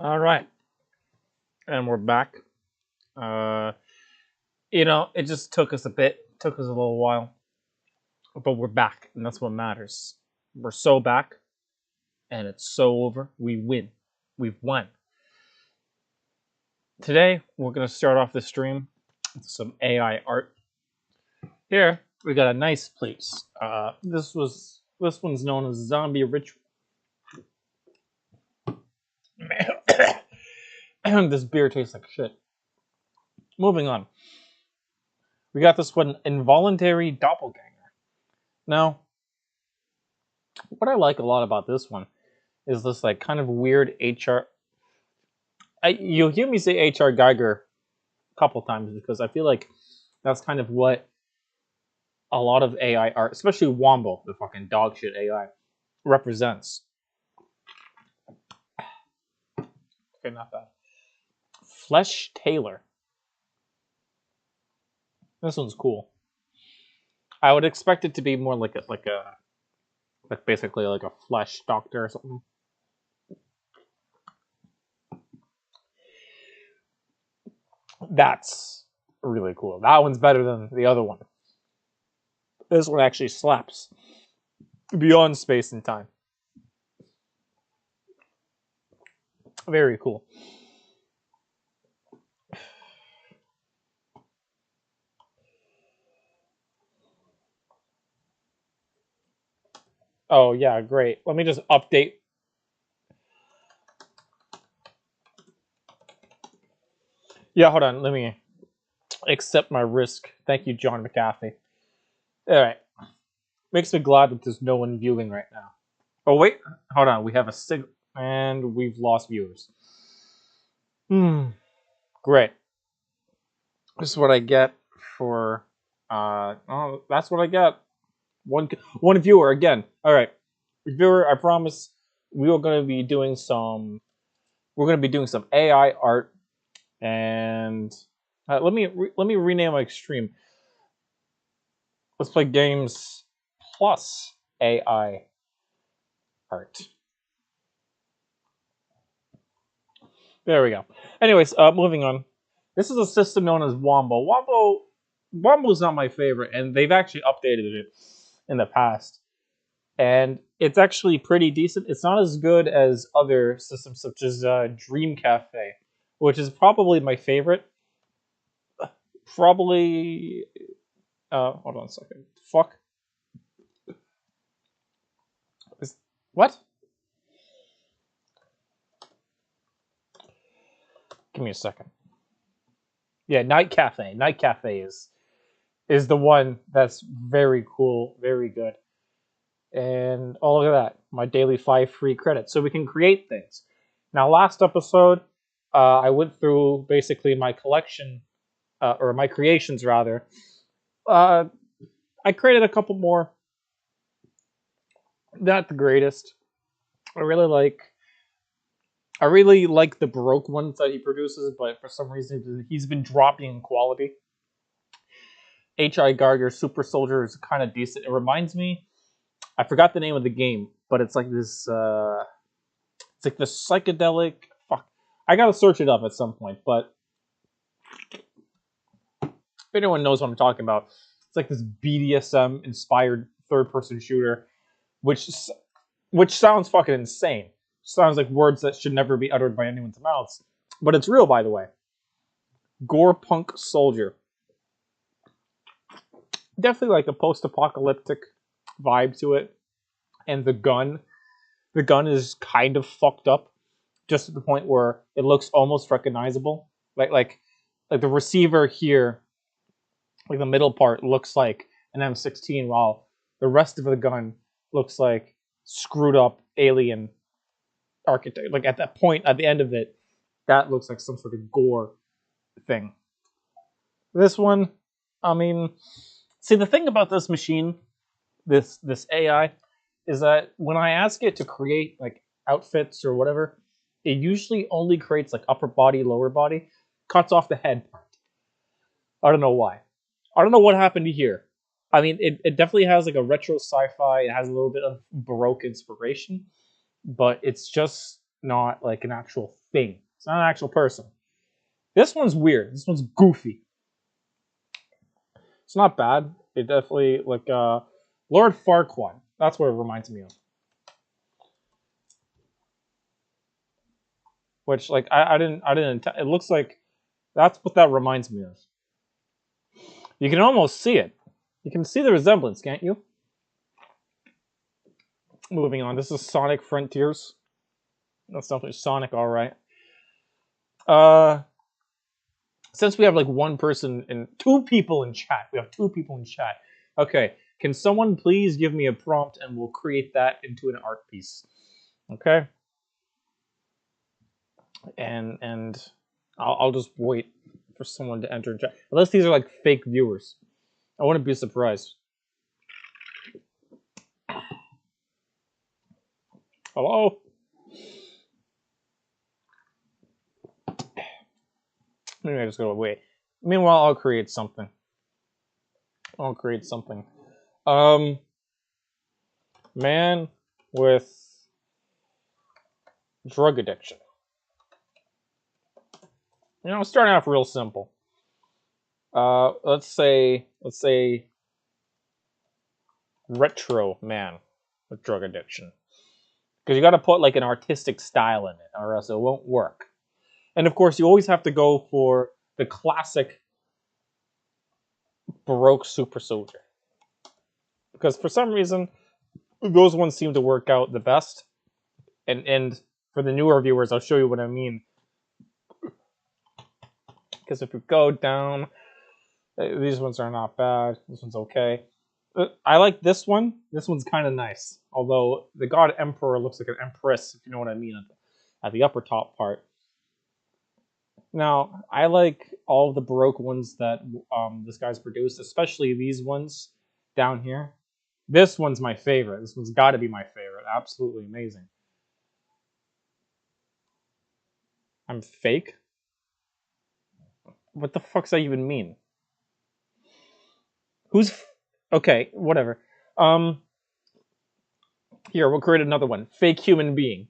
All right, and we're back. Uh, it just took us a little while, but we're back, and that's what matters. We're so back, and it's so over. We win. We've won. Today, we're gonna start off the stream with some AI art. Here, we got a nice place. This one's known as Zombie Ritual. This beer tastes like shit. Moving on. We got this one, Involuntary Doppelganger. Now, what I like a lot about this one is this like kind of weird HR. You'll hear me say HR Geiger a couple times because I feel like that's kind of what a lot of AI art, especially Wombo, the fucking dog shit AI, represents. Okay, not bad. Flesh Taylor. This one's cool. I would expect it to be more like basically like a flesh doctor or something. That's really cool. That one's better than the other one. This one actually slaps beyond space and time. Very cool. Oh yeah, great. Let me just update. Yeah, hold on. Let me accept my risk. Thank you, John McAfee. All right. Makes me glad that there's no one viewing right now. Oh wait, hold on. We have a and we've lost viewers. Great. This is what I get for. Oh, that's what I get. One viewer again. All right, viewer. I promise we are going to be doing some. We're going to be doing some AI art, and let me rename my stream. Let's play games plus AI art. There we go. Anyways, moving on. This is a system known as Wombo. Wombo's not my favorite, and they've actually updated it in the past. And it's actually pretty decent. It's not as good as other systems such as Dream Cafe, which is probably my favorite. Probably. Hold on a second. Fuck. What? Give me a second. Yeah, Night Cafe. Night Cafe is the one that's very cool, very good. And all of that, my daily 5 free credits, so we can create things. Now, last episode, I went through basically my collection, or my creations rather. I created a couple more. Not the greatest. I really like the Baroque ones that he produces, but for some reason he's been dropping in quality. H.I. Geiger Super Soldier is kind of decent. It reminds me, I forgot the name of the game, but it's like this. It's like the psychedelic. Fuck, I gotta search it up at some point. But if anyone knows what I'm talking about, it's like this BDSM inspired third person shooter, which sounds fucking insane. Sounds like words that should never be uttered by anyone's mouths, but it's real, by the way. Gore Punk Soldier. Definitely like a post-apocalyptic vibe to it, and the gun is kind of fucked up, just to the point where it looks almost recognizable. Like the receiver here, like the middle part looks like an M16, while the rest of the gun looks like screwed up alien architect. Like at that point, at the end of it, that looks like some sort of gore thing. This one, I mean, see, the thing about this machine, this AI, is that when I ask it to create like outfits or whatever, it usually only creates like upper body, lower body, cuts off the head part. I don't know why. I don't know what happened here. I mean, it definitely has like a retro sci-fi. It has a little bit of Baroque inspiration, but it's just not like an actual thing. It's not an actual person. This one's weird. This one's goofy. It's not bad. It definitely like Lord Farquaad. That's what it reminds me of. Which like I didn't. It looks like that's what that reminds me of. You can almost see it. You can see the resemblance, can't you? Moving on. This is Sonic Frontiers. That's definitely Sonic, all right. Since we have like one person and 2 people in chat, we have 2 people in chat. Okay, can someone please give me a prompt and we'll create that into an art piece? Okay. And I'll just wait for someone to enter chat. Unless these are like fake viewers, I wouldn't be surprised. Hello. Maybe I just go away. Meanwhile, I'll create something. Man with drug addiction. You know, starting off real simple. Let's say retro man with drug addiction. Because you got to put like an artistic style in it, or else it won't work. And of course, you always have to go for the classic Baroque super soldier. Because for some reason, those ones seem to work out the best. And for the newer viewers, I'll show you what I mean. Because if you go down, these ones are not bad. This one's okay. I like this one. This one's kind of nice. Although the God Emperor looks like an Empress, if you know what I mean, at the upper top part. Now, I like all of the Baroque ones that this guy's produced, especially these ones down here. This one's my favorite. This one's got to be my favorite. Absolutely amazing. I'm fake? What the fuck's that even mean? Who's... Okay, whatever. Here, we'll create another one. Fake human being.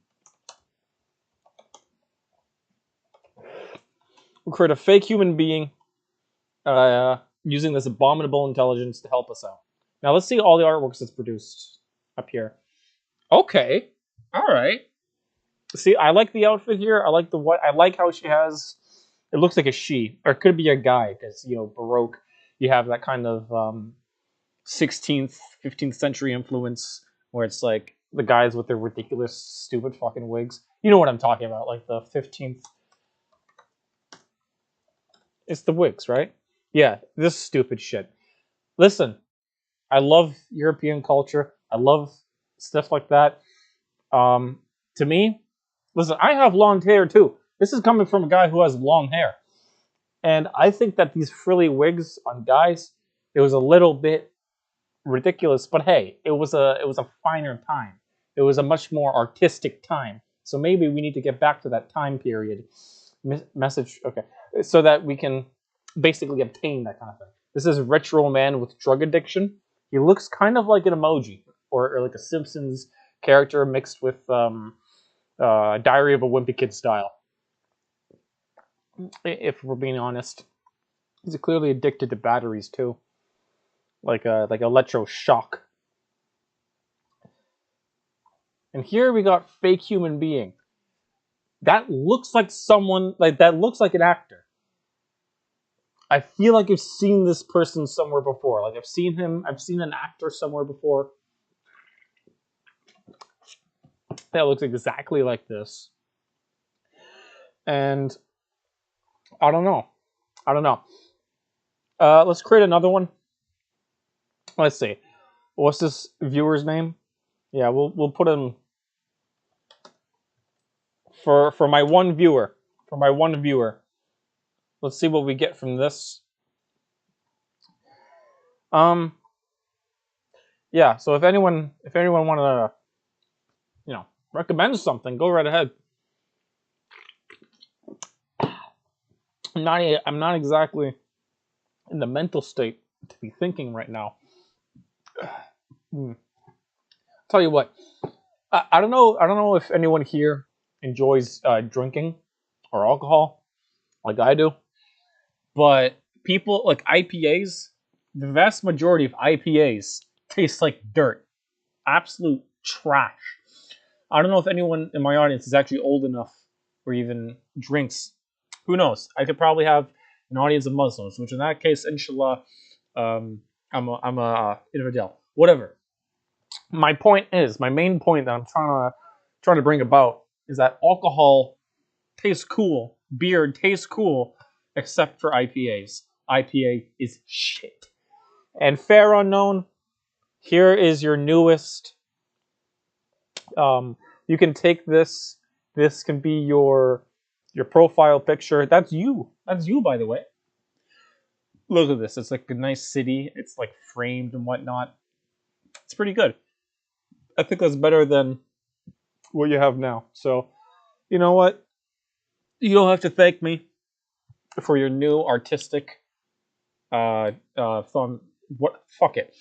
We'll create a fake human being using this abominable intelligence to help us out. Now, let's see all the artworks that's produced up here. Okay. All right. See, I like the outfit here. I like the what. I like how she has... It looks like a she. Or it could be a guy, because, you know, Baroque, you have that kind of 16th, 15th century influence where it's like the guys with their ridiculous, stupid fucking wigs. You know what I'm talking about, like the 15th. It's the wigs, right? Yeah, this stupid shit. Listen, I love European culture. I love stuff like that. To me, listen, I have long hair too. This is coming from a guy who has long hair. And I think that these frilly wigs on guys, it was a little bit ridiculous, but hey, it was a finer time. It was a much more artistic time. So maybe we need to get back to that time period. Message, okay, so that we can basically obtain that kind of thing. This is retro man with drug addiction. He looks kind of like an emoji or like a Simpsons character mixed with Diary of a Wimpy Kid style. If we're being honest, he's clearly addicted to batteries too, like electroshock. And here we got fake human being. That looks like someone, like that looks like an actor. I feel like I've seen this person somewhere before. Like I've seen an actor somewhere before. That looks exactly like this. And I don't know. Let's create another one. Let's see. What's this viewer's name? Yeah, we'll put him for my one viewer. For my one viewer. Let's see what we get from this. Yeah, so if anyone wanna, you know, recommend something, go right ahead. I'm not exactly in the mental state to be thinking right now. Tell you what, I don't know if anyone here enjoys drinking. or alcohol, like I do. But people like IPAs, the vast majority of IPAs taste like dirt, absolute trash. I don't know if anyone in my audience is actually old enough or even drinks. Who knows? I could probably have an audience of Muslims, which in that case, inshallah, I'm a infidel. Whatever. My point is, my main point that I'm trying to bring about is that alcohol tastes cool, beer tastes cool, except for IPAs. IPA is shit. And Fair Unknown, here is your newest. You can take this. This can be your profile picture. That's you. That's you, by the way. Look at this. It's like a nice city. It's like framed and whatnot. It's pretty good. I think that's better than what you have now. So, you know what? You don't have to thank me for your new artistic thumb. What? Fuck it.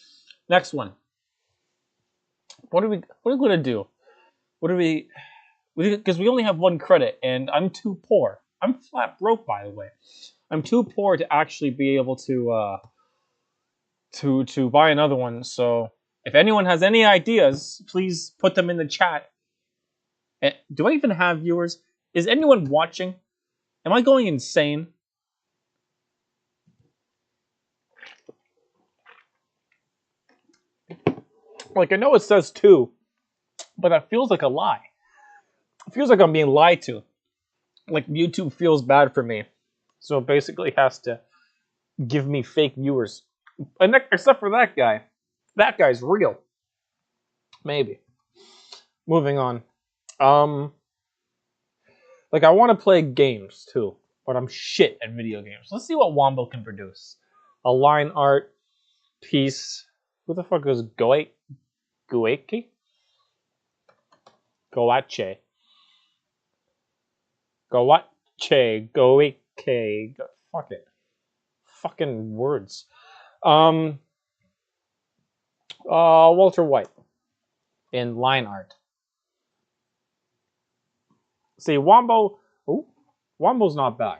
Next one. What are we gonna do? What are we? Because we only have one credit, and I'm too poor. I'm flat broke, by the way. I'm too poor to actually be able to buy another one. So if anyone has any ideas, please put them in the chat. Do I even have viewers? Is anyone watching? Am I going insane? Like, I know it says 2, but that feels like a lie. It feels like I'm being lied to. Like, YouTube feels bad for me. So it basically has to give me fake viewers. And except for that guy. That guy's real. Maybe. Moving on. Like, I want to play games, too. But I'm shit at video games. Let's see what Wombo can produce. A line art piece. Who the fuck is Goeki? Goache? Goeke. Fuck it. Fucking words. Walter White in line art. See, Wombo. Ooh, Wombo's not bad.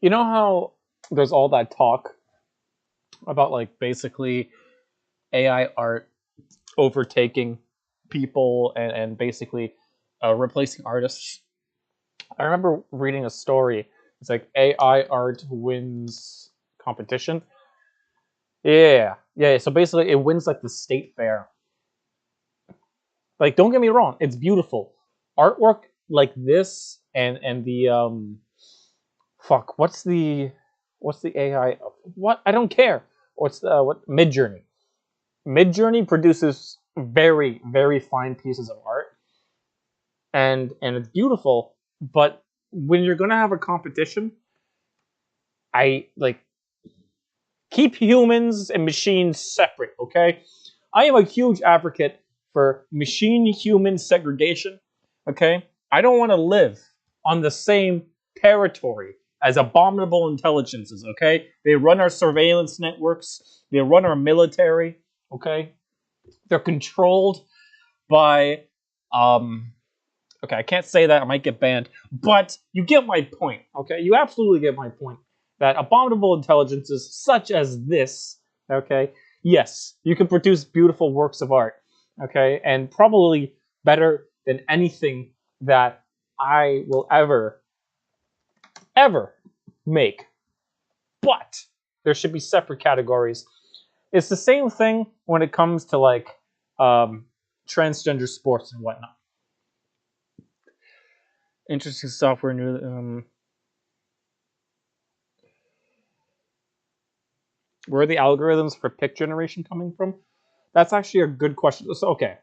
You know how there's all that talk about, like, basically AI art overtaking people and basically replacing artists? I remember reading a story. It's like AI art wins competition. Yeah. So basically, it wins like the state fair. Like, don't get me wrong, it's beautiful. Artwork like this and the fuck, what's the AI? What, I don't care. What's the what Midjourney? Midjourney produces very very fine pieces of art, and it's beautiful. But when you're gonna have a competition, I like keep humans and machines separate. Okay, I am a huge advocate for machine-human segregation. Okay, I don't want to live on the same territory as abominable intelligences. Okay, they run our surveillance networks. They run our military. Okay, they're controlled by okay, I can't say that, I might get banned, but you get my point. Okay, you absolutely get my point that abominable intelligences such as this, okay, yes, you can produce beautiful works of art, okay, and probably better than anything that I will ever make. But there should be separate categories. It's the same thing when it comes to like transgender sports and whatnot. Interesting software new. Where are the algorithms for pic generation coming from? That's actually a good question. So, okay,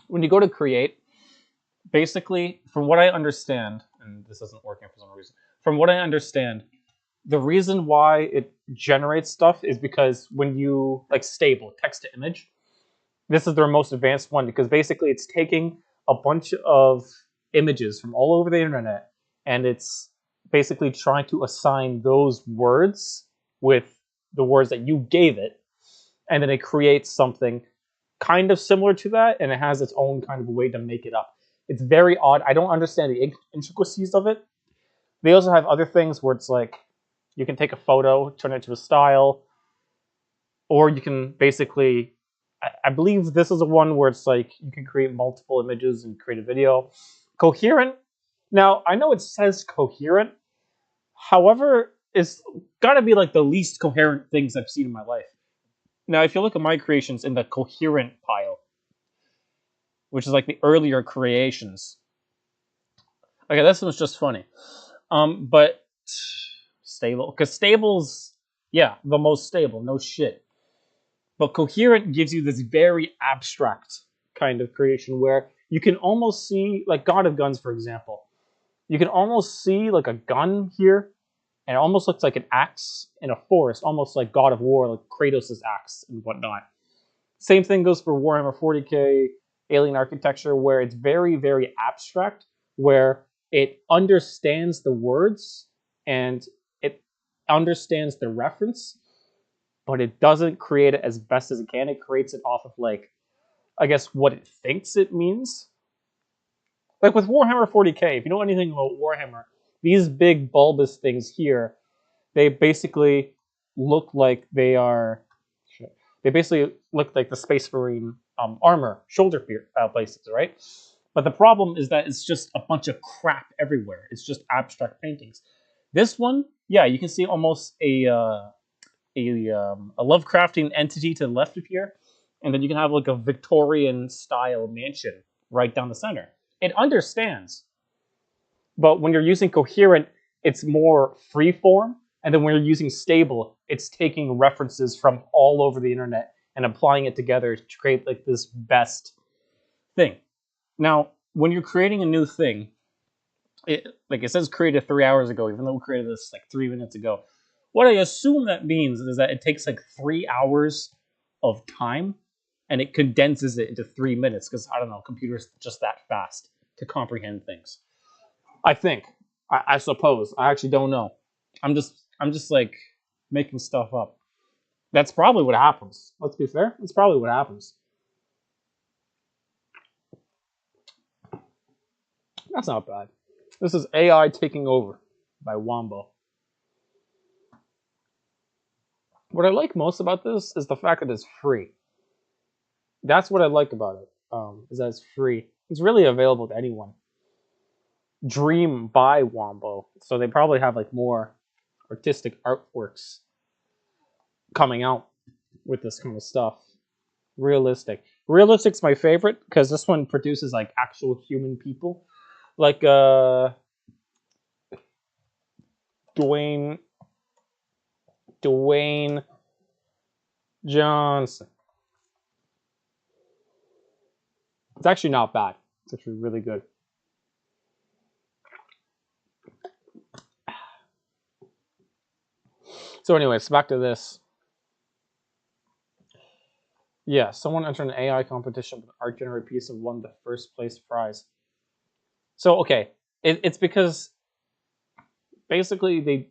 when you go to create, basically, from what I understand, and this isn't working for some reason, from what I understand, the reason why it generates stuff is because when you, like, stable, text to image, this is their most advanced one because basically it's taking a bunch of images from all over the internet and it's basically trying to assign those words with the words that you gave it, and then it creates something kind of similar to that, and it has its own kind of way to make it up. It's very odd. I don't understand the intricacies of it. They also have other things where it's like you can take a photo, turn it to a style, or you can basically, I believe this is the one where it's like you can create multiple images and create a video. Coherent. Now, I know it says coherent. However, it's got to be like the least coherent things I've seen in my life. Now, if you look at my creations in the coherent pile, which is like the earlier creations. Okay, this one's just funny. But stable, because stable's, yeah, the most stable, no shit. But coherent gives you this very abstract kind of creation where you can almost see, like God of Guns, for example. You can almost see like a gun here, and it almost looks like an axe in a forest, almost like God of War, like Kratos' axe and whatnot. Same thing goes for Warhammer 40k, Alien Architecture, where it's very, very abstract, where it understands the words and it understands the reference, but it doesn't create it as best as it can. It creates it off of, like, I guess, what it thinks it means. Like with Warhammer 40k, if you know anything about Warhammer, these big bulbous things here, they basically look like they are. They basically look like the Space Marine armor, shoulder places, right? But the problem is that it's just a bunch of crap everywhere. It's just abstract paintings. This one, yeah, you can see almost a Lovecraftian entity to the left of here, and then you can have like a Victorian style mansion right down the center. It understands, but when you're using coherent, it's more freeform, and then when you're using stable, it's taking references from all over the internet and applying it together to create like this best thing. Now, when you're creating a new thing, like it says created 3 hours ago, even though we created this like 3 minutes ago. What I assume that means is that it takes like 3 hours of time and it condenses it into 3 minutes because I don't know, computers just that fast to comprehend things. I think. I suppose. I actually don't know. I'm just like making stuff up. That's probably what happens. Let's be fair. That's probably what happens. That's not bad. This is AI taking over by Wombo. What I like most about this is the fact that it's free. That's what I like about it. Is that it's free. It's really available to anyone. Dream by Wombo, so they probably have like more artistic artworks coming out with this kind of stuff. Realistic's my favorite because this one produces like actual human people, like Dwayne Johnson. It's actually not bad. It's actually really good. So anyways, back to this. Yeah, someone entered an AI competition with an art generated piece and won the first place prize. So okay, it's because basically they.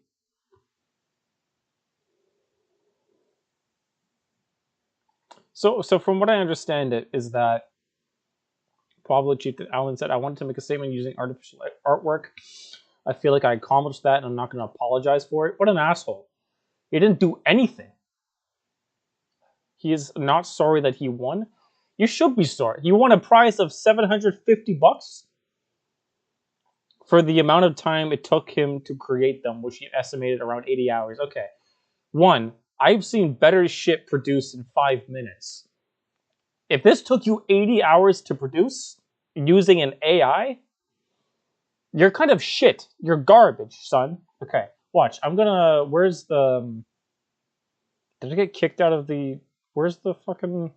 So from what I understand, it is that Pablo Chief Allen said, "I wanted to make a statement using artificial artwork. I feel like I accomplished that, and I'm not going to apologize for it." What an asshole! He didn't do anything. He is not sorry that he won. You should be sorry. He won a prize of $750 for the amount of time it took him to create them, which he estimated around 80 hours. Okay. One, I've seen better shit produced in 5 minutes. If this took you 80 hours to produce using an AI, you're kind of shit. You're garbage, son. Okay, watch. I'm gonna. Where's the. Did I get kicked out of the. Where's the fucking.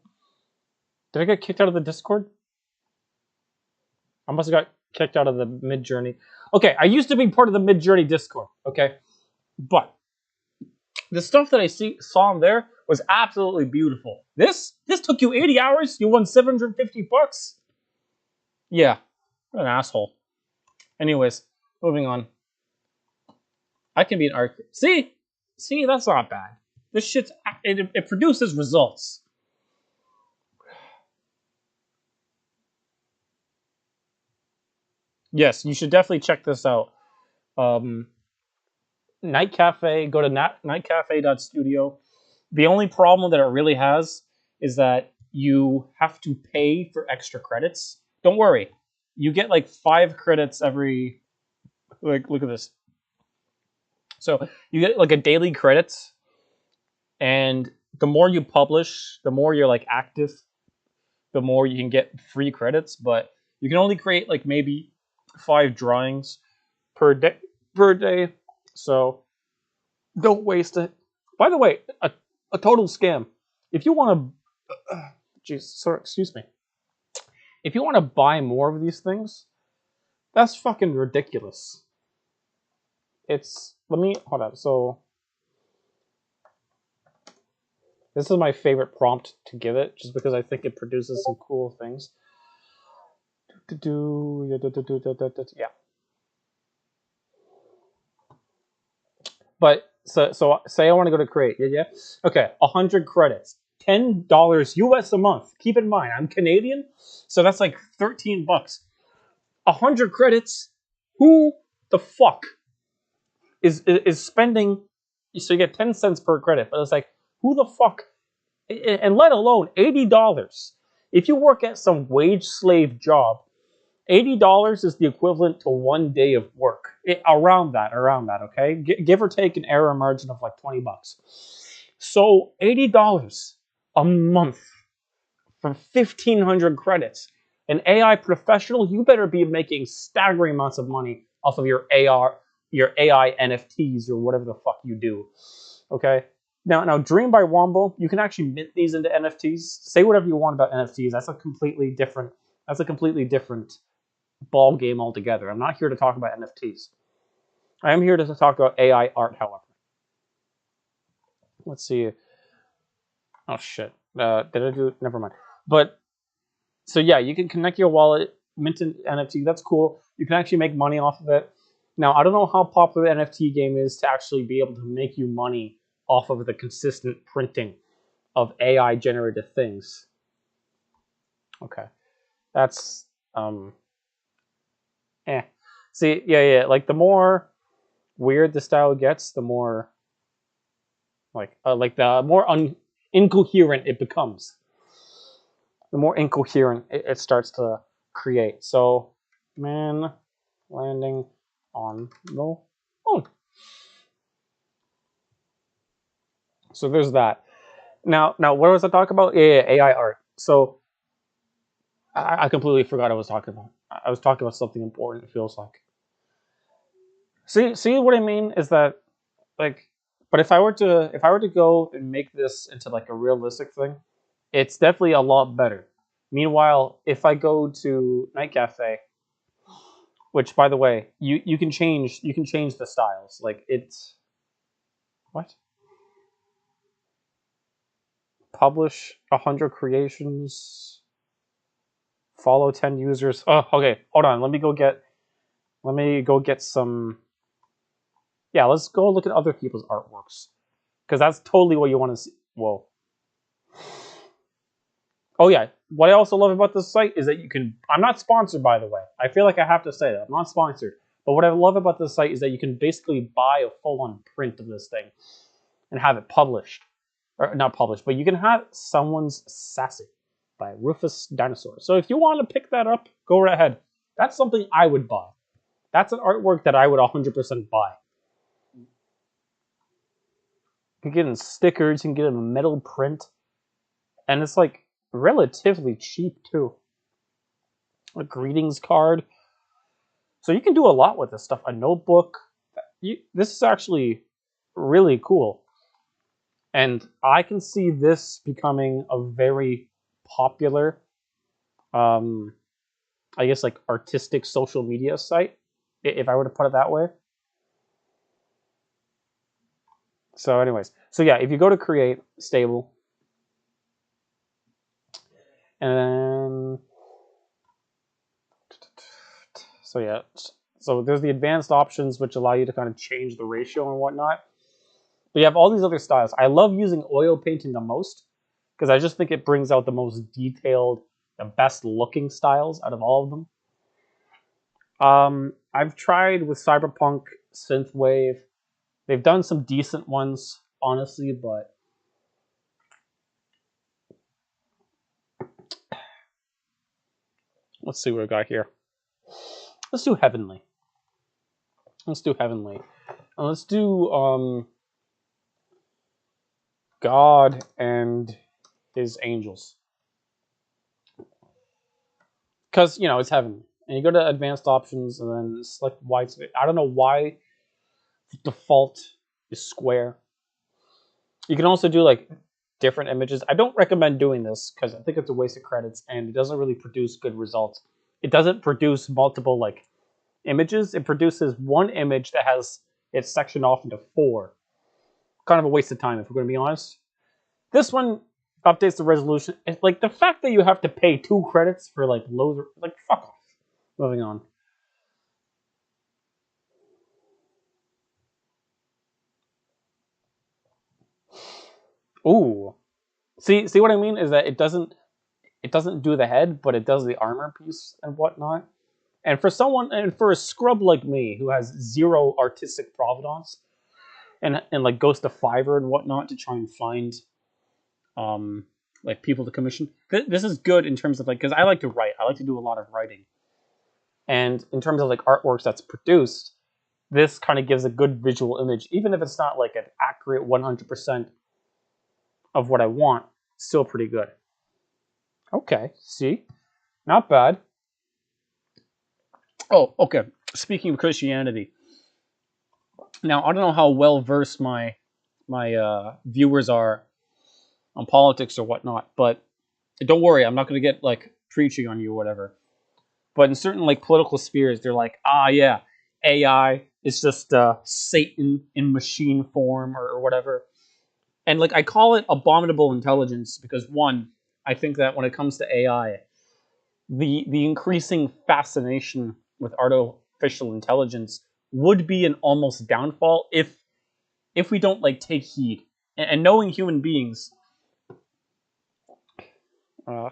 Did I get kicked out of the Discord? I must have got kicked out of the Midjourney. Okay, I used to be part of the Midjourney Discord, okay? But the stuff that I saw in there was absolutely beautiful. This took you 80 hours? You won $750? Yeah, what an asshole. Anyways, moving on. I can be an art. See, that's not bad. This shit's it produces results. Yes, you should definitely check this out. Um, Night Cafe. Go to nightcafe.studio. The only problem that it really has is that you have to pay for extra credits. Don't worry, you get like 5 credits every. Like, look at this. So you get like a daily credits, and the more you publish, the more you're like active, the more you can get free credits. But you can only create like maybe 5 drawings per day. Per day, so don't waste it. By the way, a total scam. If you want to, jeez, sorry, excuse me. If you want to buy more of these things, that's fucking ridiculous. It's let me hold on. So this is my favorite prompt to give it, just because I think it produces some cool things. Yeah. But so say I want to go to create. Yeah. Okay, 100 credits. $10 US a month. Keep in mind, I'm Canadian, so that's like $13. 100 credits. Who the fuck is spending? So you get 10 cents per credit, but it's like, who the fuck? And let alone $80. If you work at some wage slave job, $80 is the equivalent to 1 day of work. Around that, okay? Give or take an error margin of like $20. So $80 a month for 1,500 credits. An AI professional, you better be making staggering amounts of money off of your AI NFTs or whatever the fuck you do. Okay? Now, Dream by Wombo, you can actually mint these into NFTs. Say whatever you want about NFTs. That's a completely different ball game altogether. I'm not here to talk about NFTs. I am here to talk about AI art, however. Let's see. Oh shit. Did I do? Never mind. But so yeah, you can connect your wallet, mint an NFT. That's cool. You can actually make money off of it. Now, I don't know how popular the NFT game is to actually be able to make you money off of the consistent printing of AI generated things. Okay, that's eh. See, yeah. Like the more weird the style gets, the more like the more incoherent it becomes. The more incoherent it starts to create. So, man landing on the moon. So there's that. Now, what was I talking about? Yeah, AI art. So I completely forgot I was talking about. I was talking about something important. It feels like. See what I mean is that like, but if I were to go and make this into like a realistic thing, it's definitely a lot better. Meanwhile, if I go to Night Cafe, which by the way, you can change the styles. Like it's what? Publish 100 creations, follow 10 users. Oh, okay. Hold on. Let me go get some. Yeah, let's go look at other people's artworks because that's totally what you want to see. Whoa. Oh yeah. What I also love about this site is that you can. I'm not sponsored, by the way. I feel like I have to say that I'm not sponsored. But what I love about this site is that you can basically buy a full-on print of this thing and have it published, or not published, but you can have someone's Sassy by Rufus Dinosaur. So if you want to pick that up, go right ahead. That's something I would buy. That's an artwork that I would 100% buy. You can get in stickers, you can get in a metal print, and it's like relatively cheap too. A greetings card. So you can do a lot with this stuff. A notebook. This is actually really cool. And I can see this becoming a very popular, I guess, like artistic social media site, if I were to put it that way. So, anyways, so yeah, if you go to create stable, and then so yeah, so there's the advanced options which allow you to kind of change the ratio and whatnot. But you have all these other styles. I love using oil painting the most because I just think it brings out the most detailed, the best looking styles out of all of them. I've tried with Cyberpunk Synthwave. They've done some decent ones, honestly, but let's see what I got here. Let's do Heavenly. Let's do Heavenly. And let's do God and His Angels. Because, you know, it's Heavenly. And you go to advanced options and then select wide. I don't know why the default is square. You can also do like different images. I don't recommend doing this because I think it's a waste of credits and it doesn't really produce good results. It doesn't produce multiple like images. It produces one image that has it sectioned off into 4. Kind of a waste of time if we're going to be honest. This one updates the resolution. It's like the fact that you have to pay 2 credits for like loads, like fuck off. Moving on. Ooh, see what I mean is that it doesn't do the head, but it does the armor piece and whatnot. And for a scrub like me who has zero artistic provenance and like goes to Fiverr and whatnot to try and find um like people to commission, this is good in terms of like because I like to write. I like to do a lot of writing, and in terms of like artworks that's produced, this kind of gives a good visual image, even if it's not like an accurate 100% of what I want. Still pretty good. Okay, see, not bad. Oh, okay. Speaking of Christianity, now I don't know how well versed my viewers are on politics or whatnot, but don't worry, I'm not going to get like preaching on you or whatever. But in certain like political spheres, they're like, yeah, AI is just Satan in machine form or whatever. And like I call it abominable intelligence because one, I think that when it comes to AI, the increasing fascination with artificial intelligence would be an almost downfall if we don't like take heed. And knowing human beings, uh,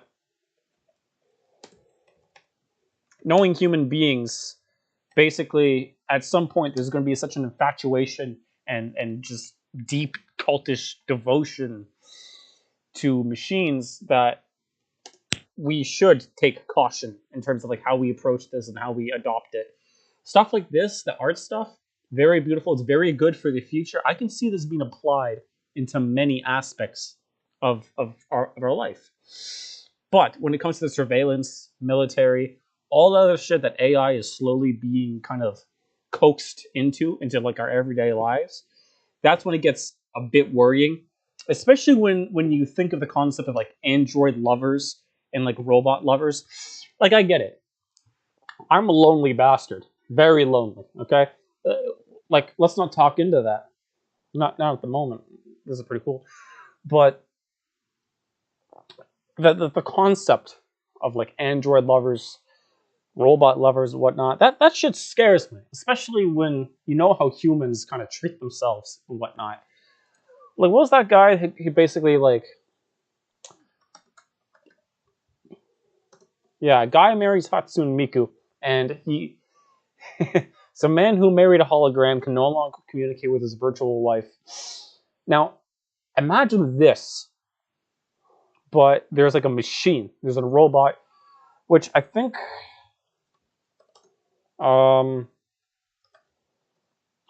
knowing human beings, basically at some point there's going to be such an infatuation and just deep cultish devotion to machines that we should take caution in terms of like how we approach this and how we adopt it. Stuff like this, the art stuff, very beautiful. It's very good for the future. I can see this being applied into many aspects of our life. But when it comes to the surveillance, military, all the other shit that AI is slowly being kind of coaxed into like our everyday lives, that's when it gets a bit worrying. Especially when you think of the concept of like android lovers and like robot lovers. Like I get it. I'm a lonely bastard, very lonely. Okay, uh, like let's not talk into that. Not at the moment. This is pretty cool, but the concept of like android lovers, robot lovers, and whatnot, that shit scares me, especially when you know how humans kind of treat themselves and whatnot. Like, what was that guy who basically like, yeah, a guy marries Hatsune Miku, and he, it's a man who married a hologram can no longer communicate with his virtual wife. Now, imagine this, but there's like a machine, there's a robot, which I think, um,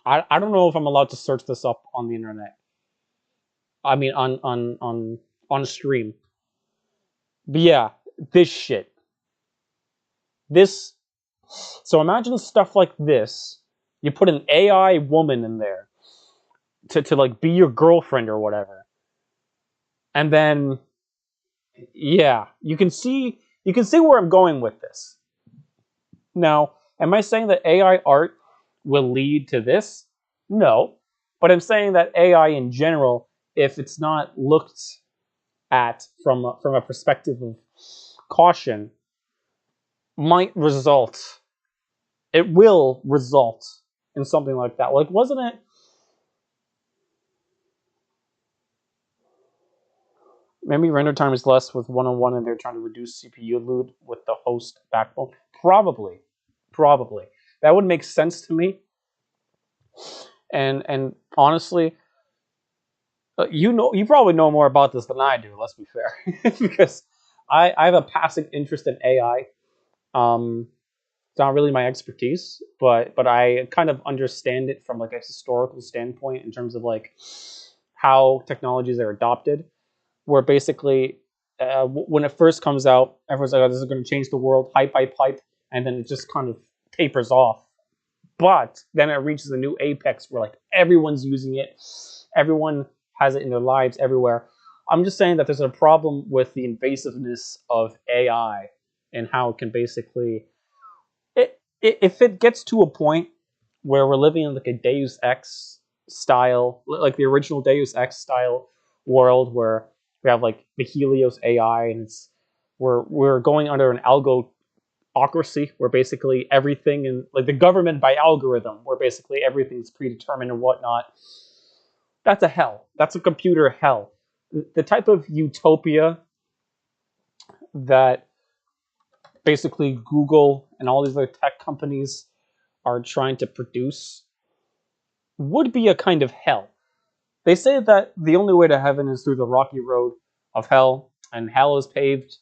I don't know if I'm allowed to search this up on the internet. I mean, on a stream. But yeah, this shit. This. So imagine stuff like this. You put an AI woman in there to like be your girlfriend or whatever, and then yeah, you can see where I'm going with this. Now, am I saying that AI art will lead to this? No, but I'm saying that AI in general, if it's not looked at from a perspective of caution, might result. It will result in something like that. Like, wasn't it? Maybe render time is less with 101, and they're trying to reduce CPU load with the host backbone. Probably, Probably. That would make sense to me. And honestly, you probably know more about this than I do. Let's be fair, because I have a passing interest in AI. It's not really my expertise, but I kind of understand it from like a historical standpoint in terms of like how technologies are adopted. Where basically, when it first comes out, everyone's like, "Oh, this is going to change the world." Hype, hype, hype, and then it just kind of tapers off. But then it reaches a new apex where like everyone's using it, everyone has it in their lives everywhere. I'm just saying that there's a problem with the invasiveness of AI and how it can basically if it gets to a point where we're living in like a Deus Ex style, like the original Deus Ex style world where we have like the Helios AI and it's we're going under an algocracy where basically everything in like the government by algorithm where basically everything's predetermined and whatnot. That's a hell. That's a computer hell. The type of utopia that basically Google and all these other tech companies are trying to produce would be a kind of hell. They say that the only way to heaven is through the rocky road of hell, and hell is paved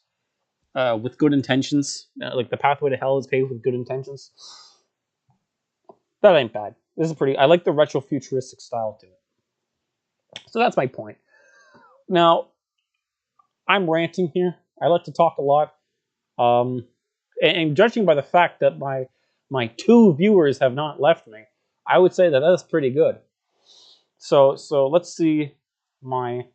with good intentions. Like the pathway to hell is paved with good intentions. That ain't bad. This is pretty. I like the retro futuristic style to it. So that's my point. Now, I'm ranting here. I like to talk a lot. And judging by the fact that my 2 viewers have not left me, I would say that that's pretty good. So let's see my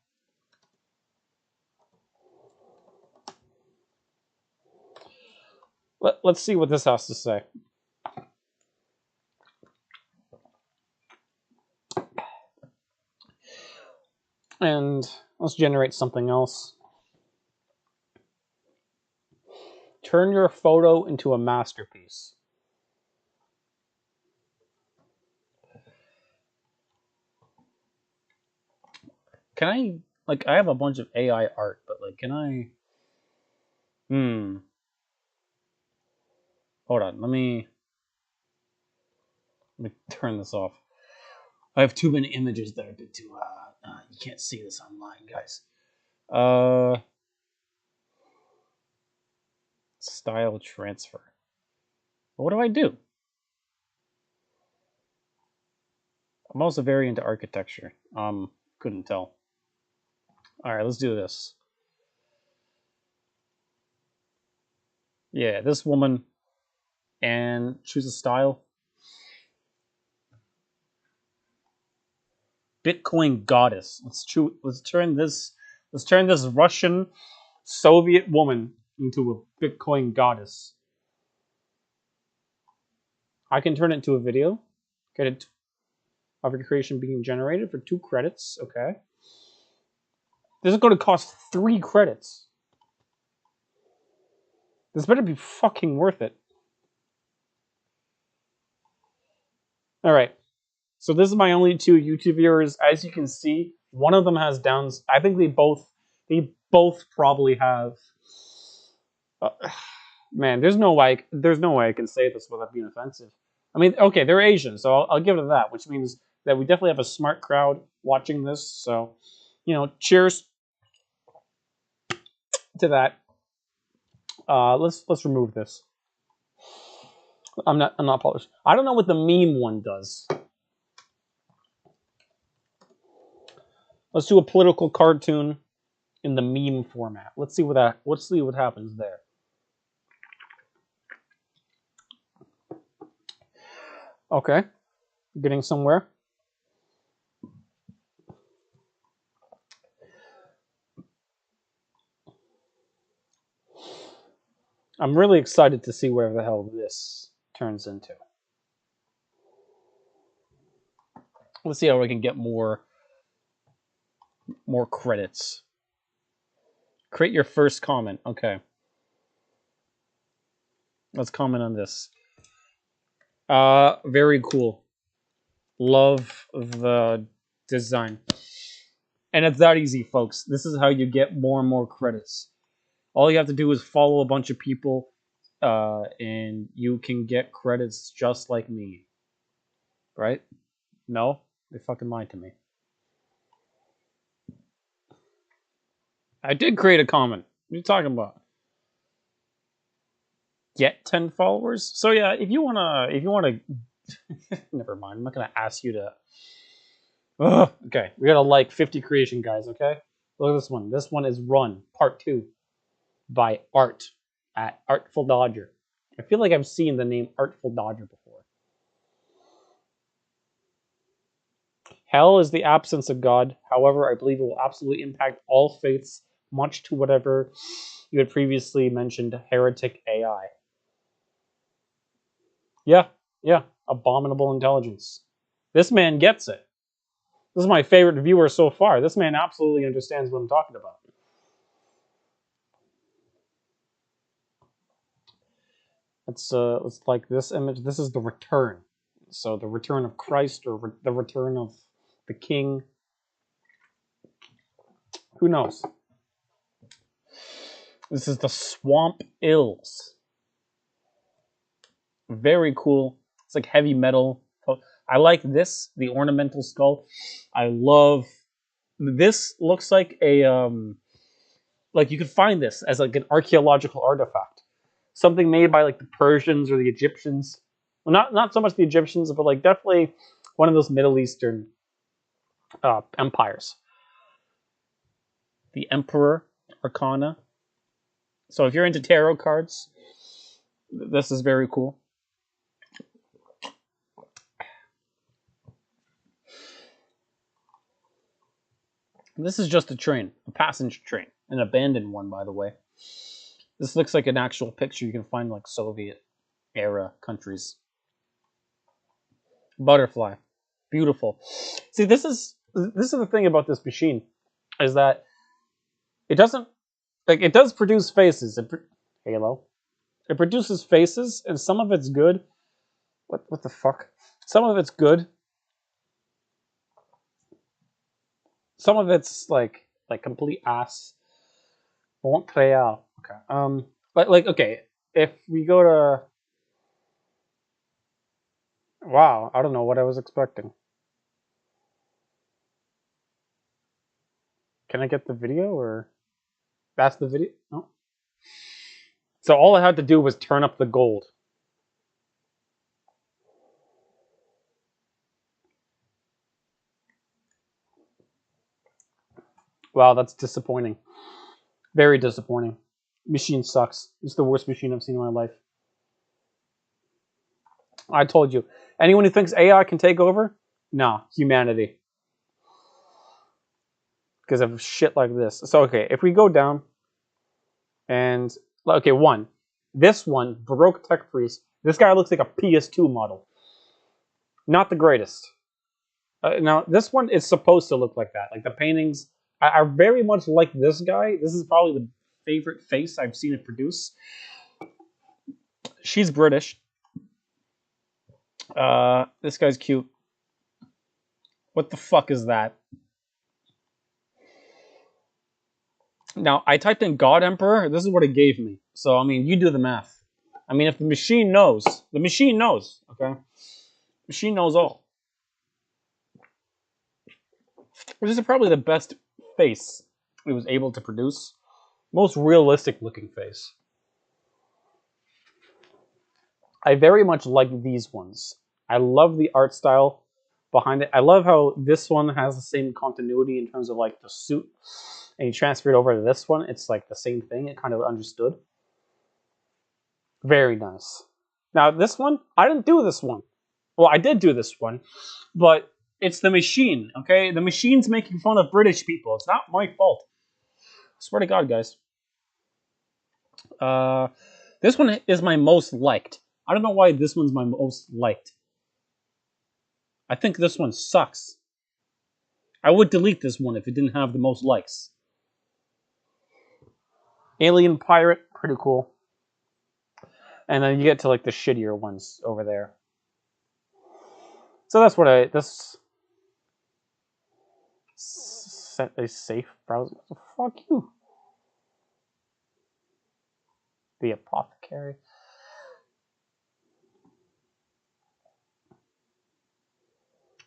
let's see what this has to say. And let's generate something else. Turn your photo into a masterpiece. Can I, like, I have a bunch of AI art, but like, can I? Hold on, let me turn this off. I have too many images that are a bit too. You can't see this online, guys. Style transfer. What do I do? I'm also very into architecture. Couldn't tell. All right, let's do this. Yeah, this woman, and choose a style. Bitcoin goddess. Let's turn this Russian Soviet woman into a Bitcoin goddess. I can turn it into a video. Get it of your creation being generated for 2 credits. Okay. This is going to cost 3 credits. This better be fucking worth it. All right. So this is my only 2 YouTube viewers. As you can see, one of them has downs. I think they both probably have. Man, there's no way I can say this without being offensive. I mean, okay, they're Asian, so I'll give it that, which means that we definitely have a smart crowd watching this. So, cheers to that. Let's remove this. I'm not polished. I don't know what the meme one does. Let's do a political cartoon in the meme format. Let's see what happens there. Okay, getting somewhere. I'm really excited to see where the hell this turns into. Let's see how we can get more credits. Create your first comment. Okay. Let's comment on this. Very cool. Love the design. And it's that easy, folks. This is how you get more and more credits. All you have to do is follow a bunch of people and you can get credits just like me, right? No, they fucking lied to me. I did create a comment. What are you talking about? Get 10 followers? So yeah, if you wanna never mind. I'm not gonna ask you to. Ugh. Okay, we gotta like 50 creation guys. Okay, look at this one. This one is Run Part 2 by Art at Artful Dodger. I feel like I've seen the name Artful Dodger before. Hell is the absence of God. However, I believe it will absolutely impact all faiths, much to whatever you had previously mentioned, heretic AI. Yeah, yeah, abominable intelligence. This man gets it. This is my favorite viewer so far. This man absolutely understands what I'm talking about. Let's like this image. This is the return. So the return of Christ or the return of the King. Who knows? This is the Swamp Ills. Very cool. It's like heavy metal. I like this, the ornamental skull. I love this. Looks like a like you could find this as like an archaeological artifact, something made by like the Persians or the Egyptians. Well, not so much the Egyptians, but like definitely one of those Middle Eastern empires. The Emperor Arcana. So if you're into tarot cards, this is very cool. This is just a train, a passenger train, an abandoned one, by the way. This looks like an actual picture you can find in like Soviet era countries. Butterfly, beautiful. See, this is the thing about this machine, is that it doesn't like it does produce faces. Halo, it produces faces, and some of it's good. What the fuck? Some of it's good. Some of it's like complete ass. Montreal. Okay. But like okay, if we go to wow, I don't know what I was expecting. Can I get the video or that's the video? No. So all I had to do was turn up the gold. Wow, that's disappointing. Very disappointing. Machine sucks. It's the worst machine I've seen in my life. I told you. Anyone who thinks AI can take over? Nah, humanity. Because of shit like this. So okay, if we go down and okay, this one, Baroque Tech Priest. This guy looks like a PS2 model. Not the greatest. Now this one is supposed to look like that. Like the paintings, I very much like this guy. This is probably the favorite face I've seen it produce. She's British. This guy's cute. What the fuck is that? Now, I typed in God Emperor. This is what it gave me. So, I mean, you do the math. I mean, if the machine knows, okay? Machine knows all. This is probably the best face it was able to produce. Most realistic looking face. I very much like these ones. I love the art style behind it. I love how this one has the same continuity in terms of like the suit. And you transfer it over to this one, it's like the same thing. It kind of understood. Very nice. Now this one, I didn't do this one. Well, I did do this one, but it's the machine, okay? The machine's making fun of British people. It's not my fault. I swear to God, guys. This one is my most liked. I don't know why this one's my most liked. I think this one sucks. I would delete this one if it didn't have the most likes. Alien Pirate, pretty cool. And then you get to like the shittier ones over there. So that's what this set a safe browser. Fuck you. The Apothecary.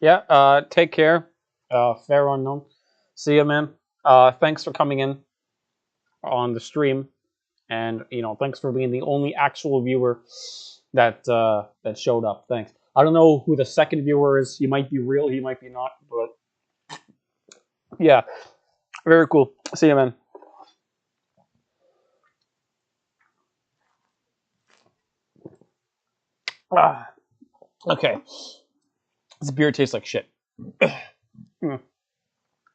Yeah, take care. Fair unknown. See ya, man. Thanks for coming in on the stream, and thanks for being the only actual viewer that showed up. Thanks. I don't know who the second viewer is. He might be real. He might be not. But yeah, very cool. See ya, man. Okay. This beer tastes like shit.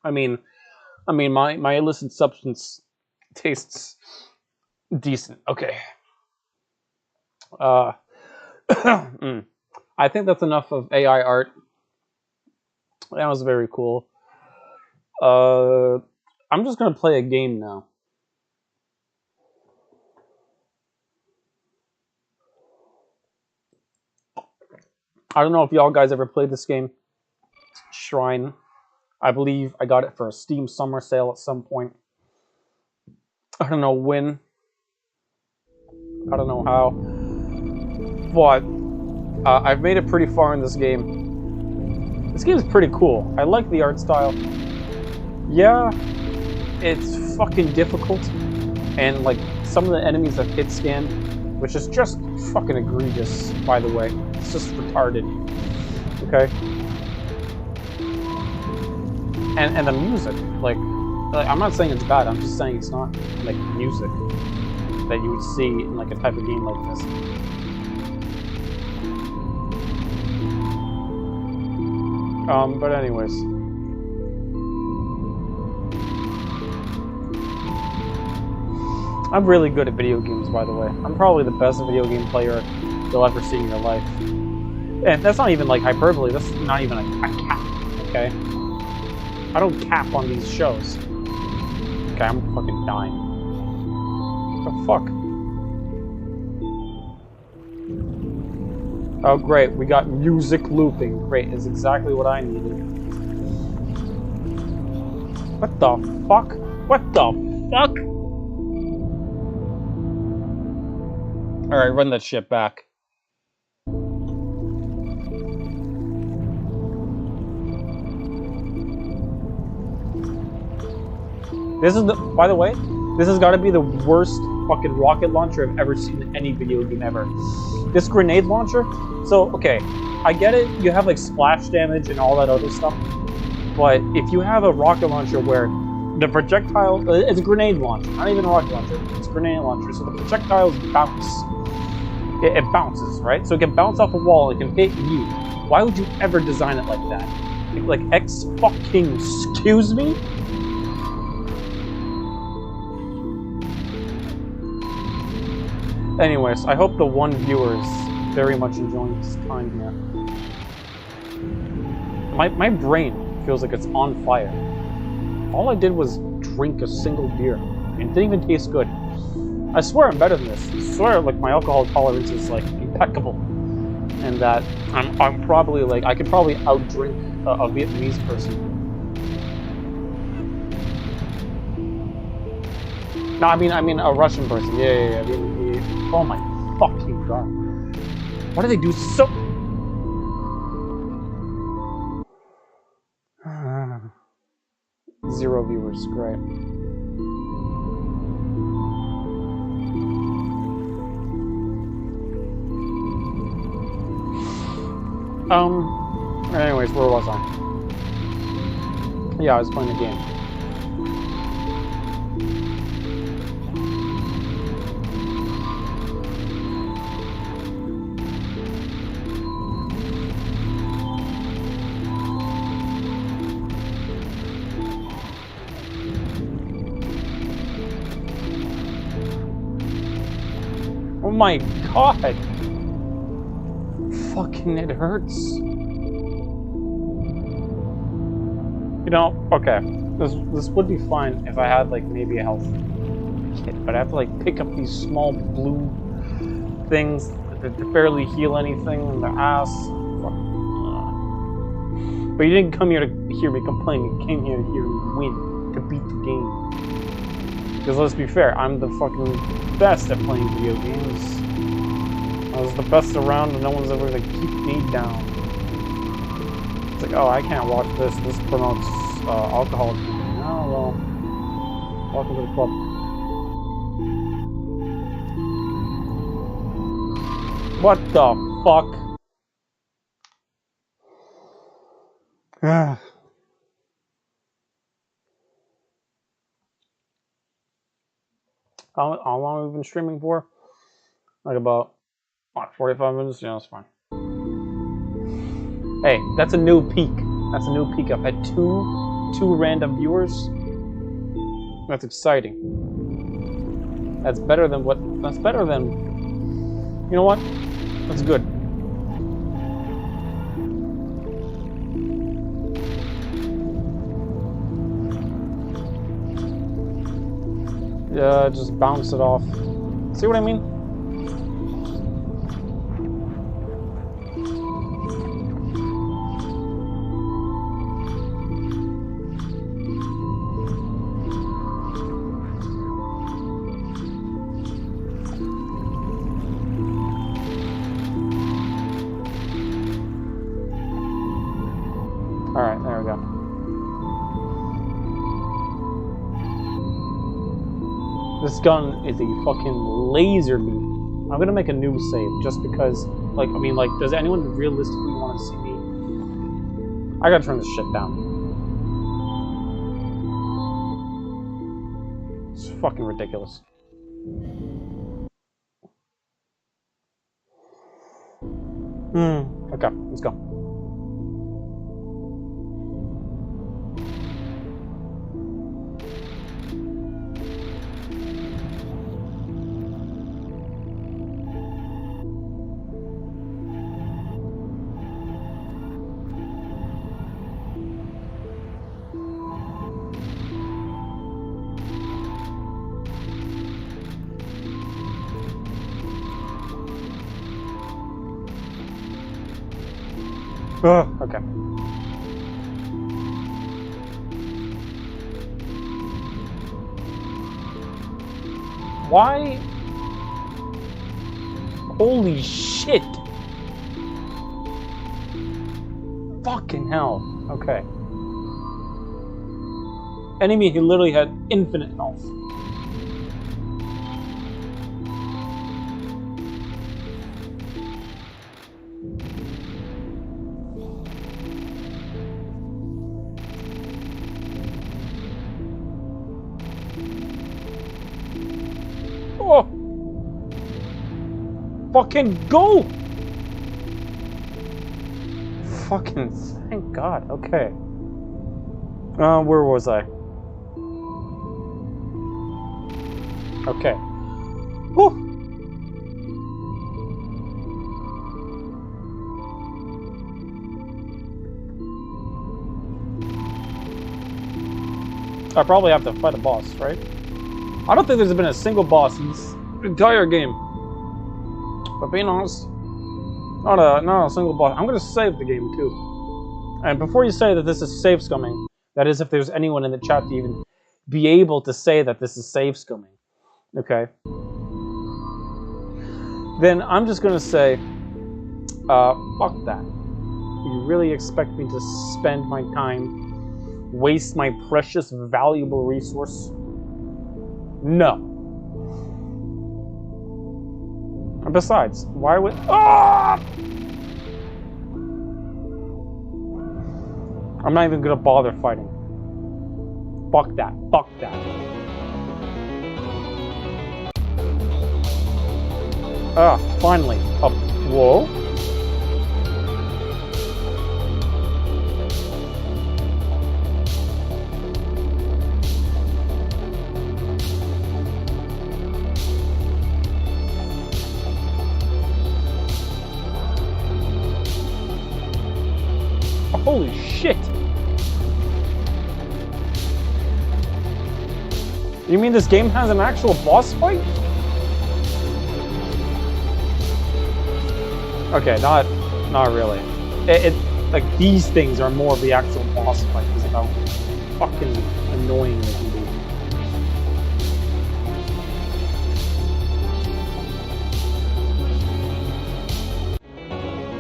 I mean, my illicit substance tastes decent. Okay. I think that's enough of AI art. That was very cool. I'm just gonna play a game now. I don't know if y'all guys ever played this game. Shrine. I believe I got it for a Steam summer sale at some point. I don't know when. I don't know how. But I've made it pretty far in this game. This game is pretty cool. I like the art style. Yeah, it's fucking difficult. And like some of the enemies have hit scan, which is just fucking egregious, by the way. It's just retarded. Okay? And the music, like I'm not saying it's bad, I'm just saying it's not like music that you would see in like a type of game like this. But anyways. I'm really good at video games, by the way. I'm probably the best video game player you'll ever see in your life. And that's not even like hyperbole, that's not even a cap, okay? I don't cap on these shows. Okay, I'm fucking dying. What the fuck? Oh great, we got music looping. Great, is exactly what I needed. What the fuck? What the fuck? Alright, run that shit back. This is by the way, this has got to be the worst fucking rocket launcher I've ever seen in any video game ever. This grenade launcher, so, okay, I get it, you have like splash damage and all that other stuff, but if you have a rocket launcher where the projectile, it's a grenade launcher, not even a rocket launcher, it's a grenade launcher, so the projectiles bounce. It bounces, right? So it can bounce off a wall, it can hit you. Why would you ever design it like that? Like, excuse me? Anyways, I hope the one viewer is very much enjoying his time here. My brain feels like it's on fire. All I did was drink a single beer, and it didn't even taste good. I swear I'm better than this. I swear, like, my alcohol tolerance is, like, impeccable. And that I'm probably, like, I could probably outdrink a Vietnamese person. No, I mean a Russian person. Yeah. Oh my fucking god. Why do they do so... Zero viewers, great. Anyways, where was I? Yeah, I was playing a game. Oh my god! Fucking, it hurts. You know, okay. This would be fine if I had, like, maybe a health kit, but I have to, like, pick up these small blue things that barely heal anything in the ass. But you didn't come here to hear me complain, you came here to hear me win, to beat the game. Because let's be fair, I'm the fucking best at playing video games. I was the best around and no one's ever gonna keep me down. It's like, oh, I can't watch this. This promotes alcohol. Oh, well. Welcome to the club. What the fuck? How long have we been streaming for? Like about, what, 45 minutes? Yeah, that's fine. Hey, that's a new peak. That's a new peak. I've had two random viewers. That's exciting. That's better than what... That's better than... You know what? That's good. Yeah, just bounce it off. See what I mean? Alright, there we go. This gun is a fucking laser beam. I'm gonna make a new save just because, like, I mean, like, does anyone realistically want to see me? I gotta turn this shit down. It's fucking ridiculous. Okay, let's go. Okay. Why? Holy shit! Fucking hell. Okay. Enemy who literally had infinite health. Oh! Fucking go! Fucking thank God. Okay. Where was I? Okay. Whew. I probably have to fight a boss, right? I don't think there's been a single boss in this entire game. But being honest, not a single boss. I'm gonna save the game too. And before you say that this is save scumming, that is if there's anyone in the chat to even be able to say that this is save scumming, okay? Then I'm just gonna say, fuck that. You really expect me to spend my time, waste my precious, valuable resource? No. And besides, why would... Ah! I'm not even gonna bother fighting. Fuck that. Fuck that. Ah, finally. Up. Whoa. Holy shit! You mean this game has an actual boss fight? Okay, not really. It like these things are more of the actual boss fight because of how fucking annoying they can be.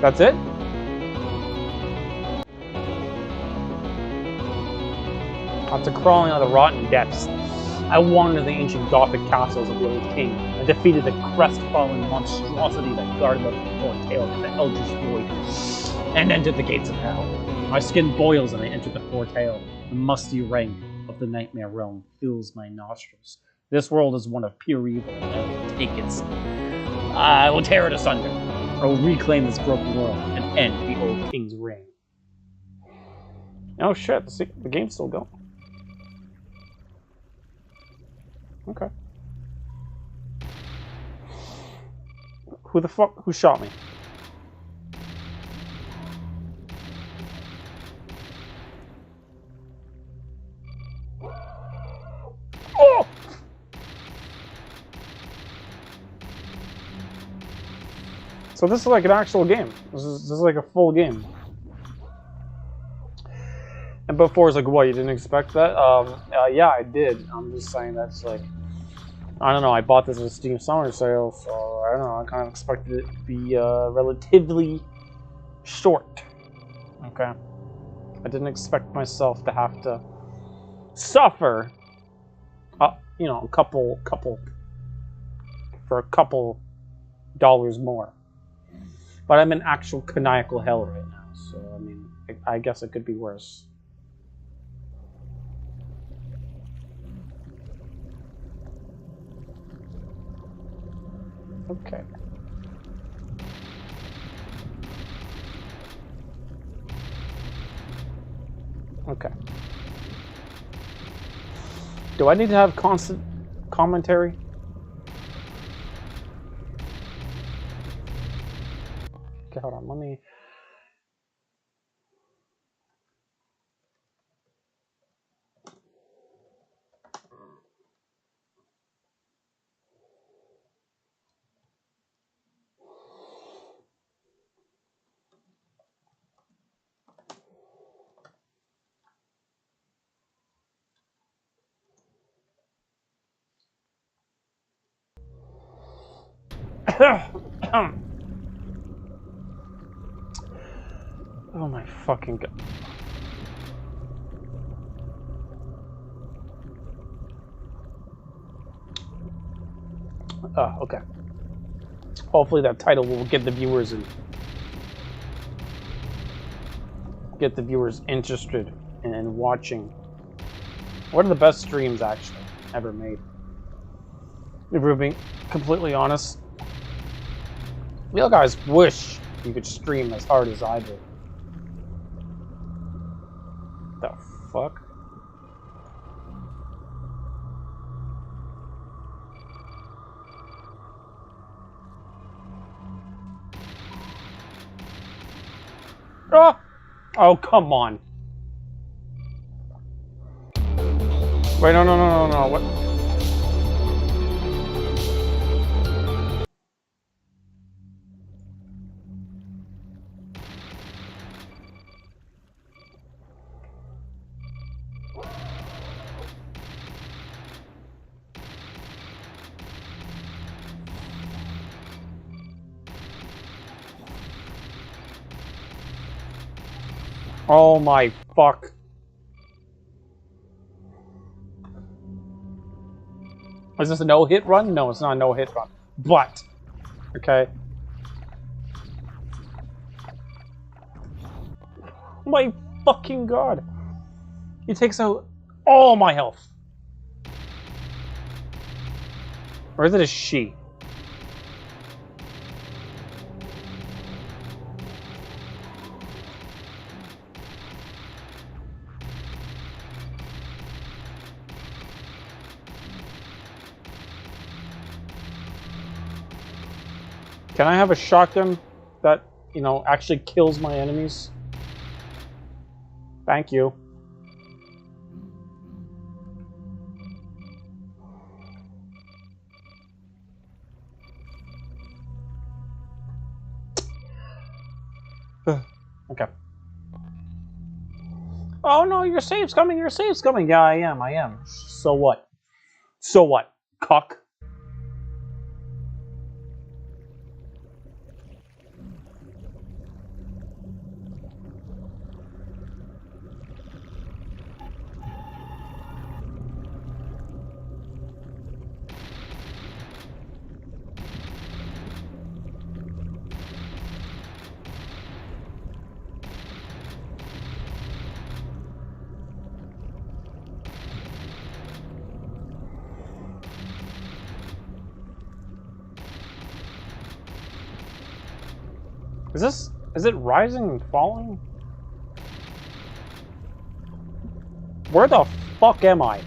That's it? After crawling out of the rotten depths, I wandered the ancient Gothic castles of the old king and defeated the crestfallen monstrosity that guarded the foretale of the Eldritch Void, and entered the gates of hell. My skin boils and I enter the foretale. The musty rank of the nightmare realm fills my nostrils. This world is one of pure evil, and I will take its. I will tear it asunder. I will reclaim this broken world and end the old king's reign. Oh shit, the game's still going. Okay. Who the fuck? Who shot me? Oh! So this is like an actual game. This is like a full game. And before it's like, what, you didn't expect that? Yeah, I did. I'm just saying that's like, I don't know, I bought this at a Steam Summer Sale, so I don't know, I kind of expected it to be relatively short. Okay. I didn't expect myself to have to suffer, you know, a couple dollars more. But I'm in actual caniacal hell right now, so I mean, I guess it could be worse. Okay. Okay. Do I need to have constant commentary? Okay, hold on, let me... Oh my fucking god. Okay. Hopefully that title will get the viewers interested in watching. What are the best streams actually ever made? If we're being completely honest, you guys wish you could stream as hard as I do. The fuck? Oh! Oh, come on. Wait, no, what? Oh my fuck. Is this a no-hit run? No, it's not a no-hit run. But, okay. Oh my fucking god. He takes out all my health. Or is it a she? Can I have a shotgun that, you know, actually kills my enemies? Thank you. Okay. Oh no, your save's coming, your save's coming. Yeah, I am. So what? So what? Cuck. Is it rising and falling? Where the fuck am I?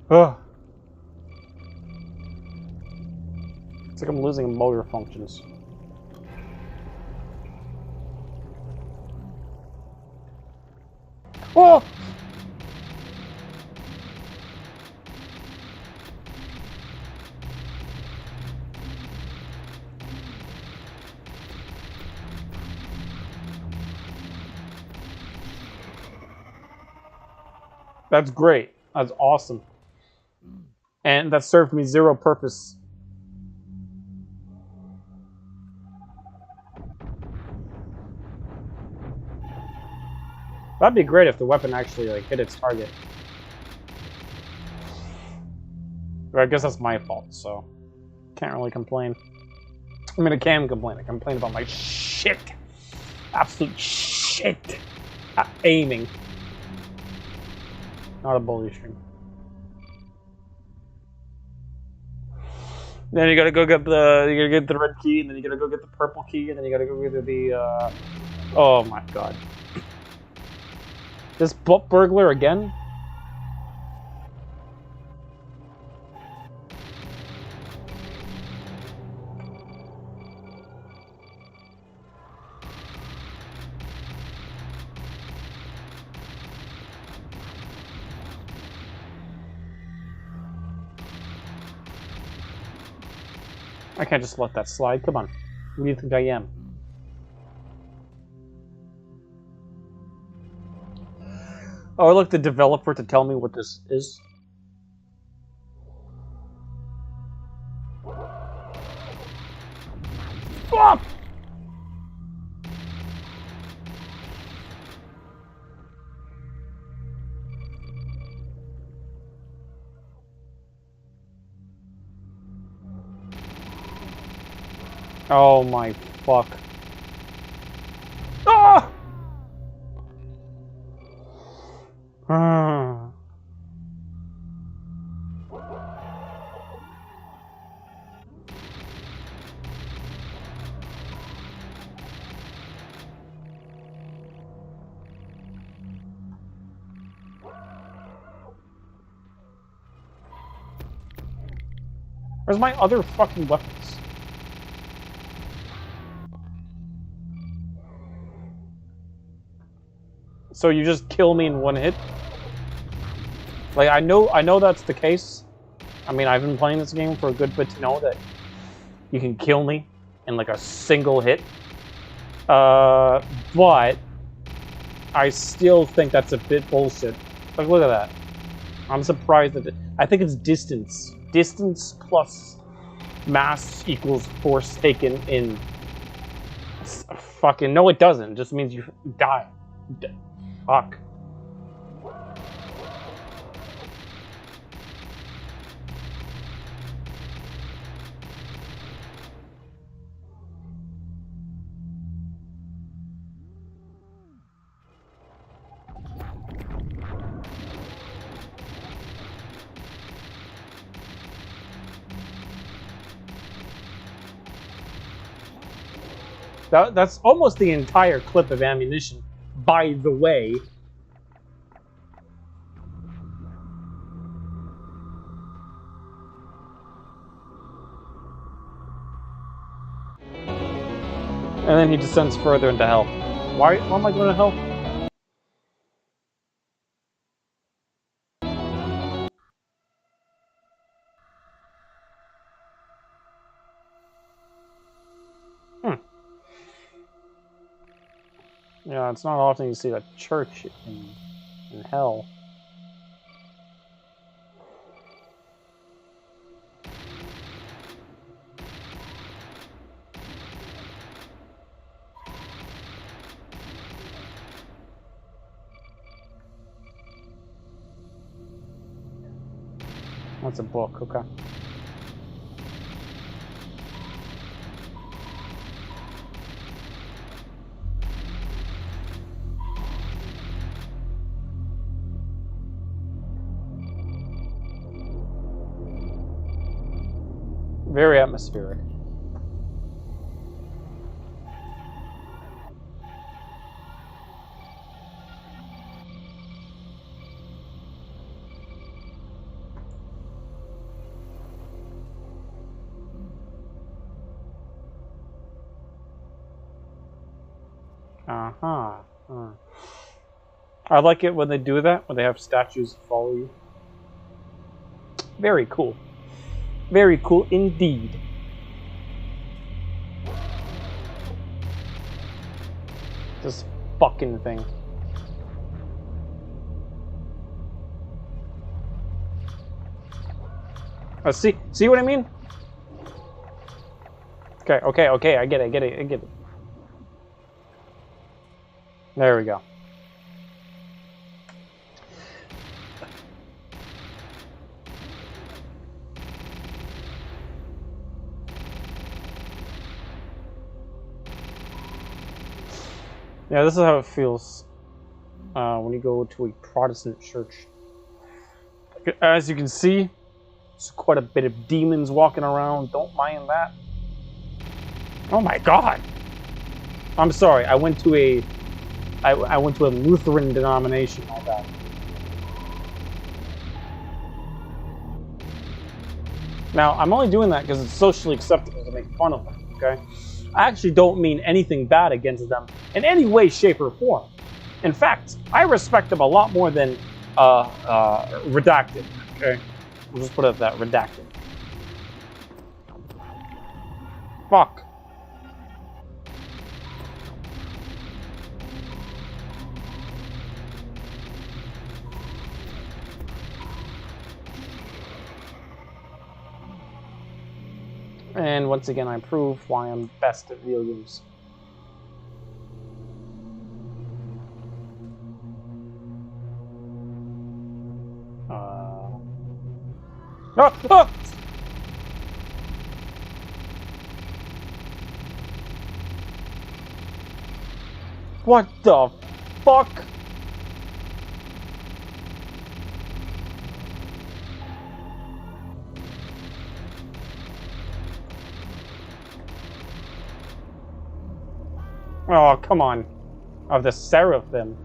Ugh. It's like I'm losing motor functions. Oh! That's great. That's awesome. And that served me zero purpose. That'd be great if the weapon actually like hit its target. But I guess that's my fault, so can't really complain. I mean, I can complain. I complain about my shit, absolute shit at aiming. Not a bully stream. Then you gotta go get the red key, and then you gotta go get the purple key, and then you gotta go get the oh my god. This burglar again? I can't just let that slide. Come on. Who do you think I am? Oh, look, the developer to tell me what this is. Fuck! Oh my fuck. Ah! Where's my other fucking weapons? So you just kill me in one hit? Like, I know that's the case. I mean, I've been playing this game for a good bit to know that you can kill me in like a single hit. But I still think that's a bit bullshit. Like, look at that. I'm surprised that I think it's distance. Distance plus mass equals force taken in. Fucking no, it doesn't. It just means you die. Fuck. That's almost the entire clip of ammunition, by the way. And then he descends further into hell. Why am I going to hell? Yeah, it's not often you see a church in hell. That's a book, okay. Very atmospheric. Uh-huh. I like it when they do that, when they have statues follow you. Very cool. Very cool indeed. This fucking thing. See what I mean? Okay, I get it. There we go. Yeah, this is how it feels when you go to a Protestant church. As you can see, there's quite a bit of demons walking around. Don't mind that. Oh my god! I'm sorry. I went to a Lutheran denomination. My bad. Now, I'm only doing that because it's socially acceptable to make fun of them. Okay. I actually don't mean anything bad against them in any way, shape, or form. In fact, I respect them a lot more than Redacted. Okay, we'll just put it at that, Redacted. Fuck. And once again, I prove why I'm best at video games. Ah! What the fuck? Oh, come on. Of the Seraphim.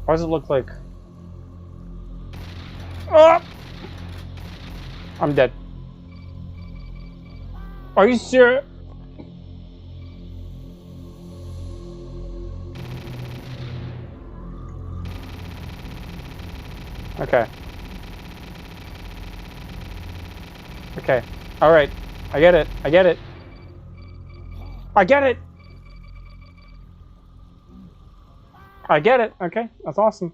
Why does it look like... Oh! I'm dead. Are you sure? Okay. Okay. Alright. I get it. I get it. I get it! I get it. Okay. That's awesome.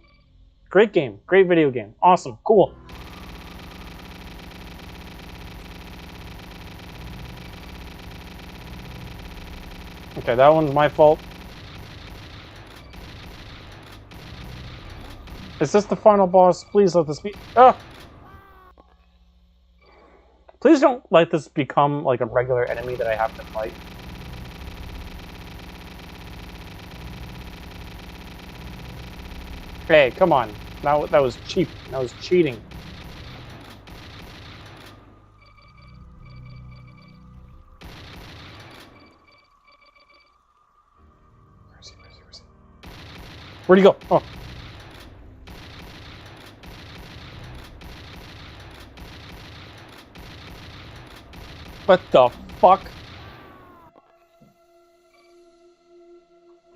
Great game. Great video game. Awesome. Cool. Okay, that one's my fault. Is this the final boss? Please let this be... Ah! Please don't let this become like a regular enemy that I have to fight. Hey, come on. That was cheap. That was cheating. Where'd he go? Oh. What the fuck?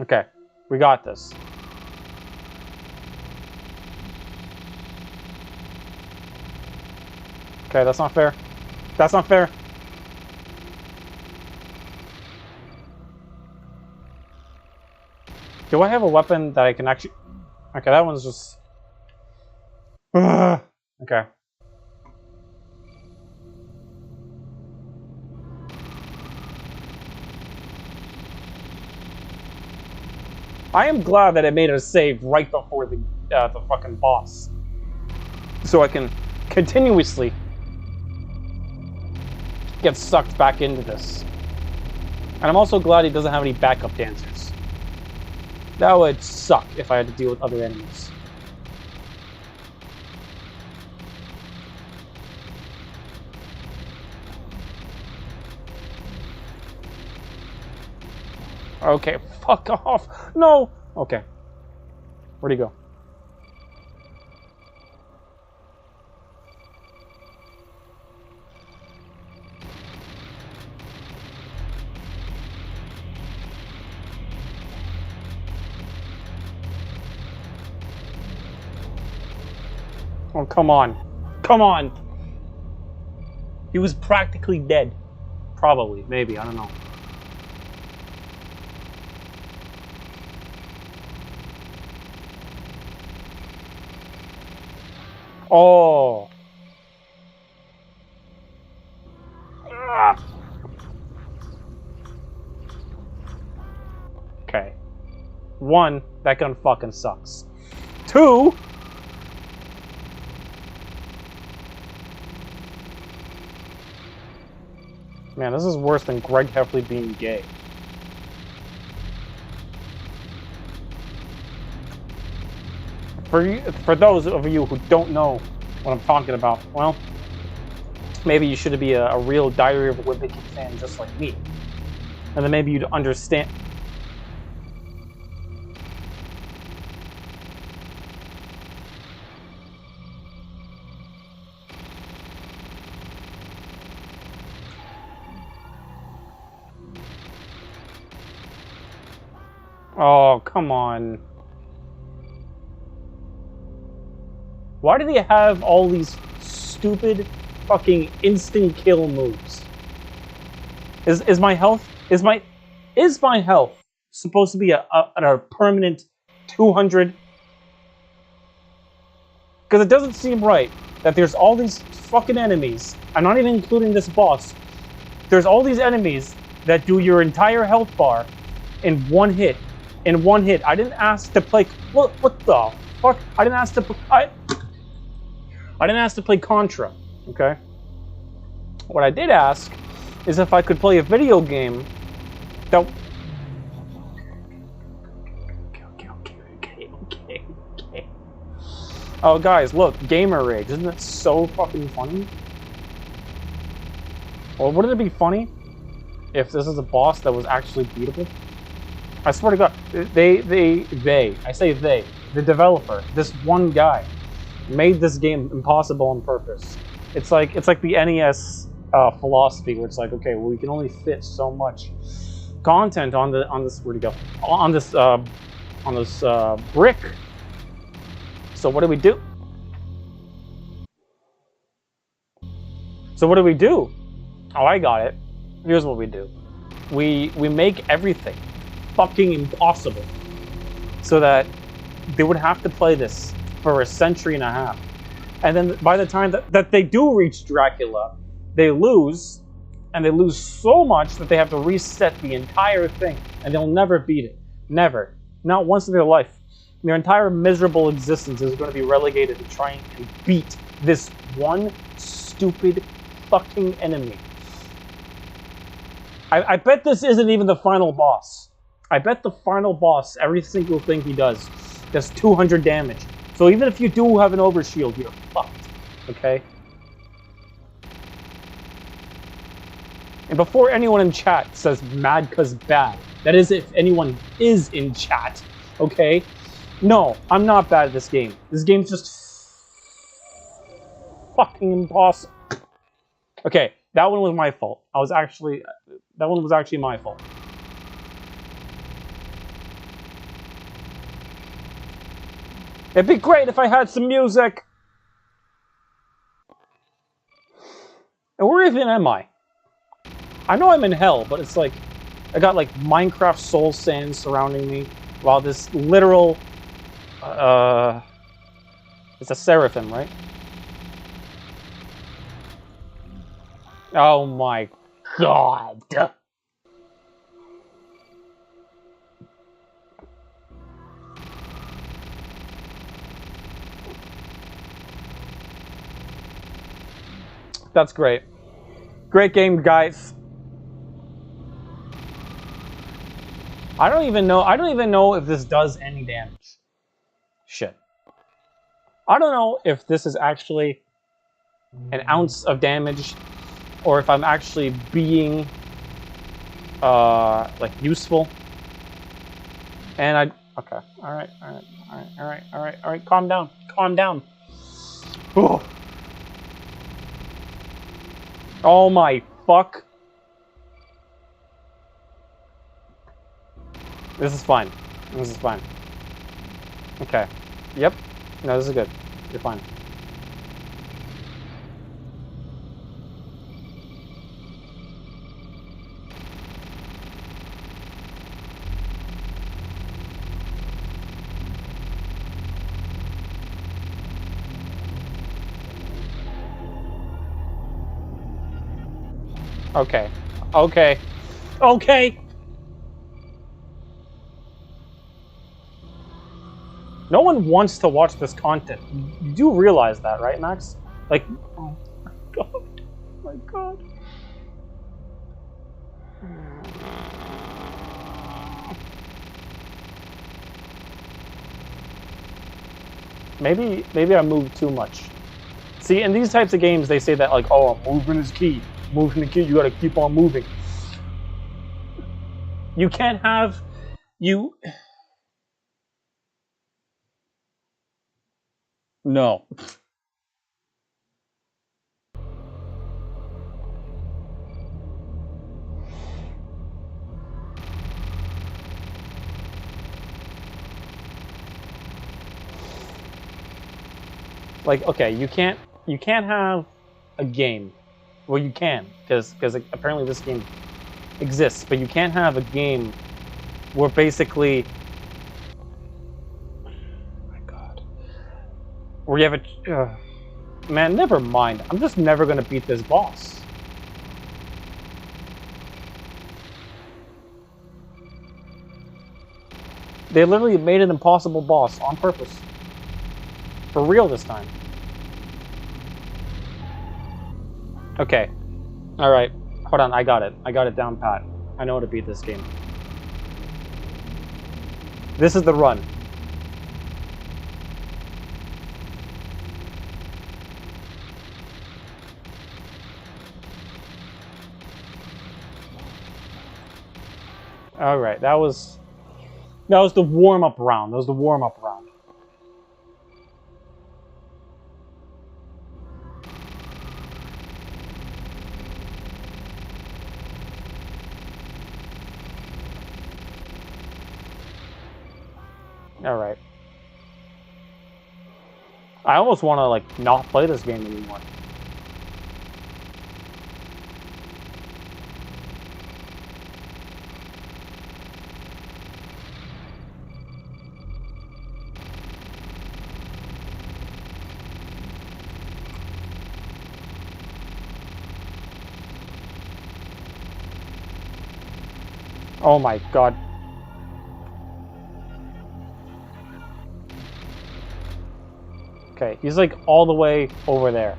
Okay, we got this. Okay, that's not fair. That's not fair. Do I have a weapon that I can actually... Okay, that one's just... Okay. I am glad that it made a save right before the fucking boss, so I can continuously get sucked back into this. And I'm also glad he doesn't have any backup dancers. That would suck if I had to deal with other enemies. Okay, fuck off. No! Okay. Where'd he go? Oh, come on. Come on! He was practically dead. Probably, maybe, I don't know. Oh. Okay. 1, that gun fucking sucks. 2, man, this is worse than Greg Heffley being gay. For those of you who don't know what I'm talking about, well, maybe you should be a real Diary of a Wimpy Kid fan just like me. And then maybe you'd understand. Oh, come on. Why do they have all these stupid fucking instant kill moves? Is my health supposed to be a permanent 200? Because it doesn't seem right that there's all these fucking enemies. I'm not even including this boss. There's all these enemies that do your entire health bar in one hit. In one hit. I didn't ask to play. What the fuck? I didn't ask to. I didn't ask to play Contra. Okay. What I did ask is if I could play a video game that. Okay. Oh, guys, look, Gamer Rage. Isn't that so fucking funny? Well, wouldn't it be funny if this is a boss that was actually beatable? I swear to God, I say they, the developer, this one guy, made this game impossible on purpose. It's like the NES philosophy, where it's like, okay, well, we can only fit so much content on this. Where'd it go? On this brick. So what do we do? Oh, I got it. Here's what we do. We make everything fucking impossible so that they would have to play this for a century and a half. And then by the time that they do reach Dracula, they lose, and they lose so much that they have to reset the entire thing, and they'll never beat it. Never. Not once in their life. Their entire miserable existence is going to be relegated to trying to beat this one stupid fucking enemy. I bet this isn't even the final boss. I bet the final boss, every single thing he does 200 damage. So even if you do have an overshield, you're fucked. Okay? And before anyone in chat says mad cause bad, that is if anyone is in chat. Okay? No, I'm not bad at this game. This game's just fucking impossible. Okay, that one was my fault. That one was actually my fault. It'd be great if I had some music. And where even am I? I know I'm in hell, but it's like I got like Minecraft soul sand surrounding me, while this literal it's a seraphim, right? Oh my god. That's great. Great game, guys. I don't even know if this does any damage. Shit. I don't know if this is actually an ounce of damage or if I'm actually being like useful. And okay. All right. Calm down. Ooh. Oh my fuck. This is fine. Okay. Yep. No, this is good. You're fine. Okay. No one wants to watch this content. You do realize that, right, Max? Like, oh my god. Maybe I moved too much. See, in these types of games, they say that like, oh, movement is key. Moving the key, you gotta keep on moving. You can't have you. No. Like, okay, you can't have a game. Well, you can, because apparently this game exists, but you can't have a game where basically, oh my god, where you have a, man, never mind. I'm just never gonna beat this boss. They literally made an impossible boss on purpose. For real this time. Okay. Alright. Hold on, I got it. I got it down pat. I know how to beat this game. This is the run. Alright, that was the warm-up round. Alright. I almost want to, like, not play this game anymore. Oh my god. Okay, he's like all the way over there.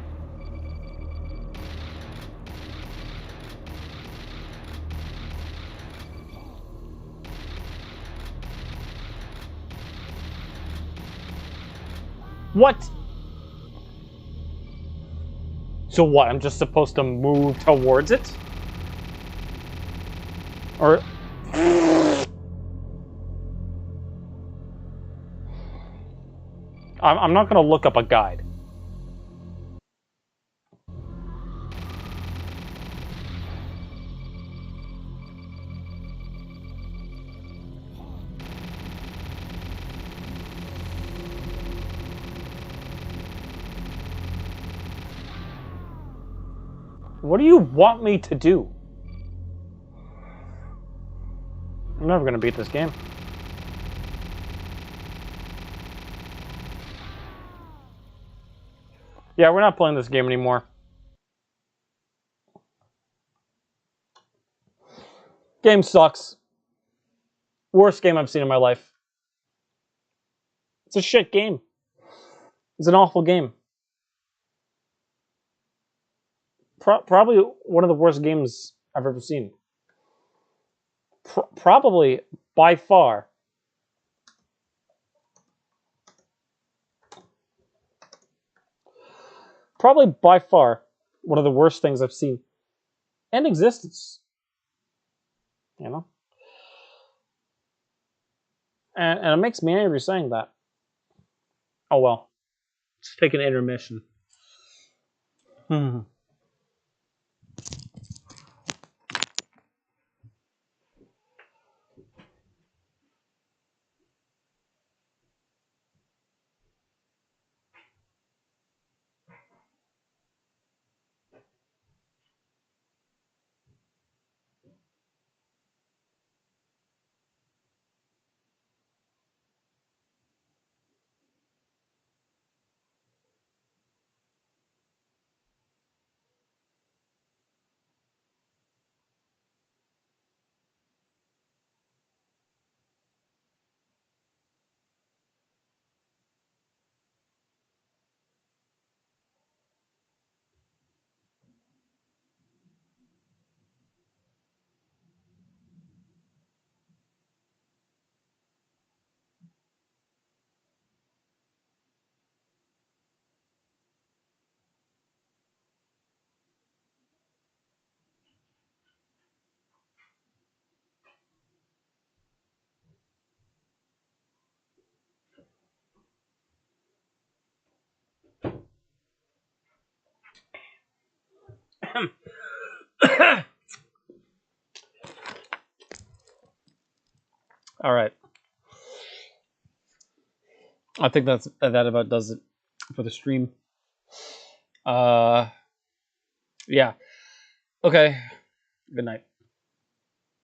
What? So what? I'm just supposed to move towards it? Or... I'm not going to look up a guide. What do you want me to do? I'm never going to beat this game. Yeah, we're not playing this game anymore. Game sucks. Worst game I've seen in my life. It's a shit game. It's an awful game. Probably one of the worst games I've ever seen. Probably by far. Probably by far one of the worst things I've seen in existence. You know? And it makes me angry saying that. Oh well. Let's take an intermission. All right. I think that about does it for the stream. Yeah. Okay. Good night.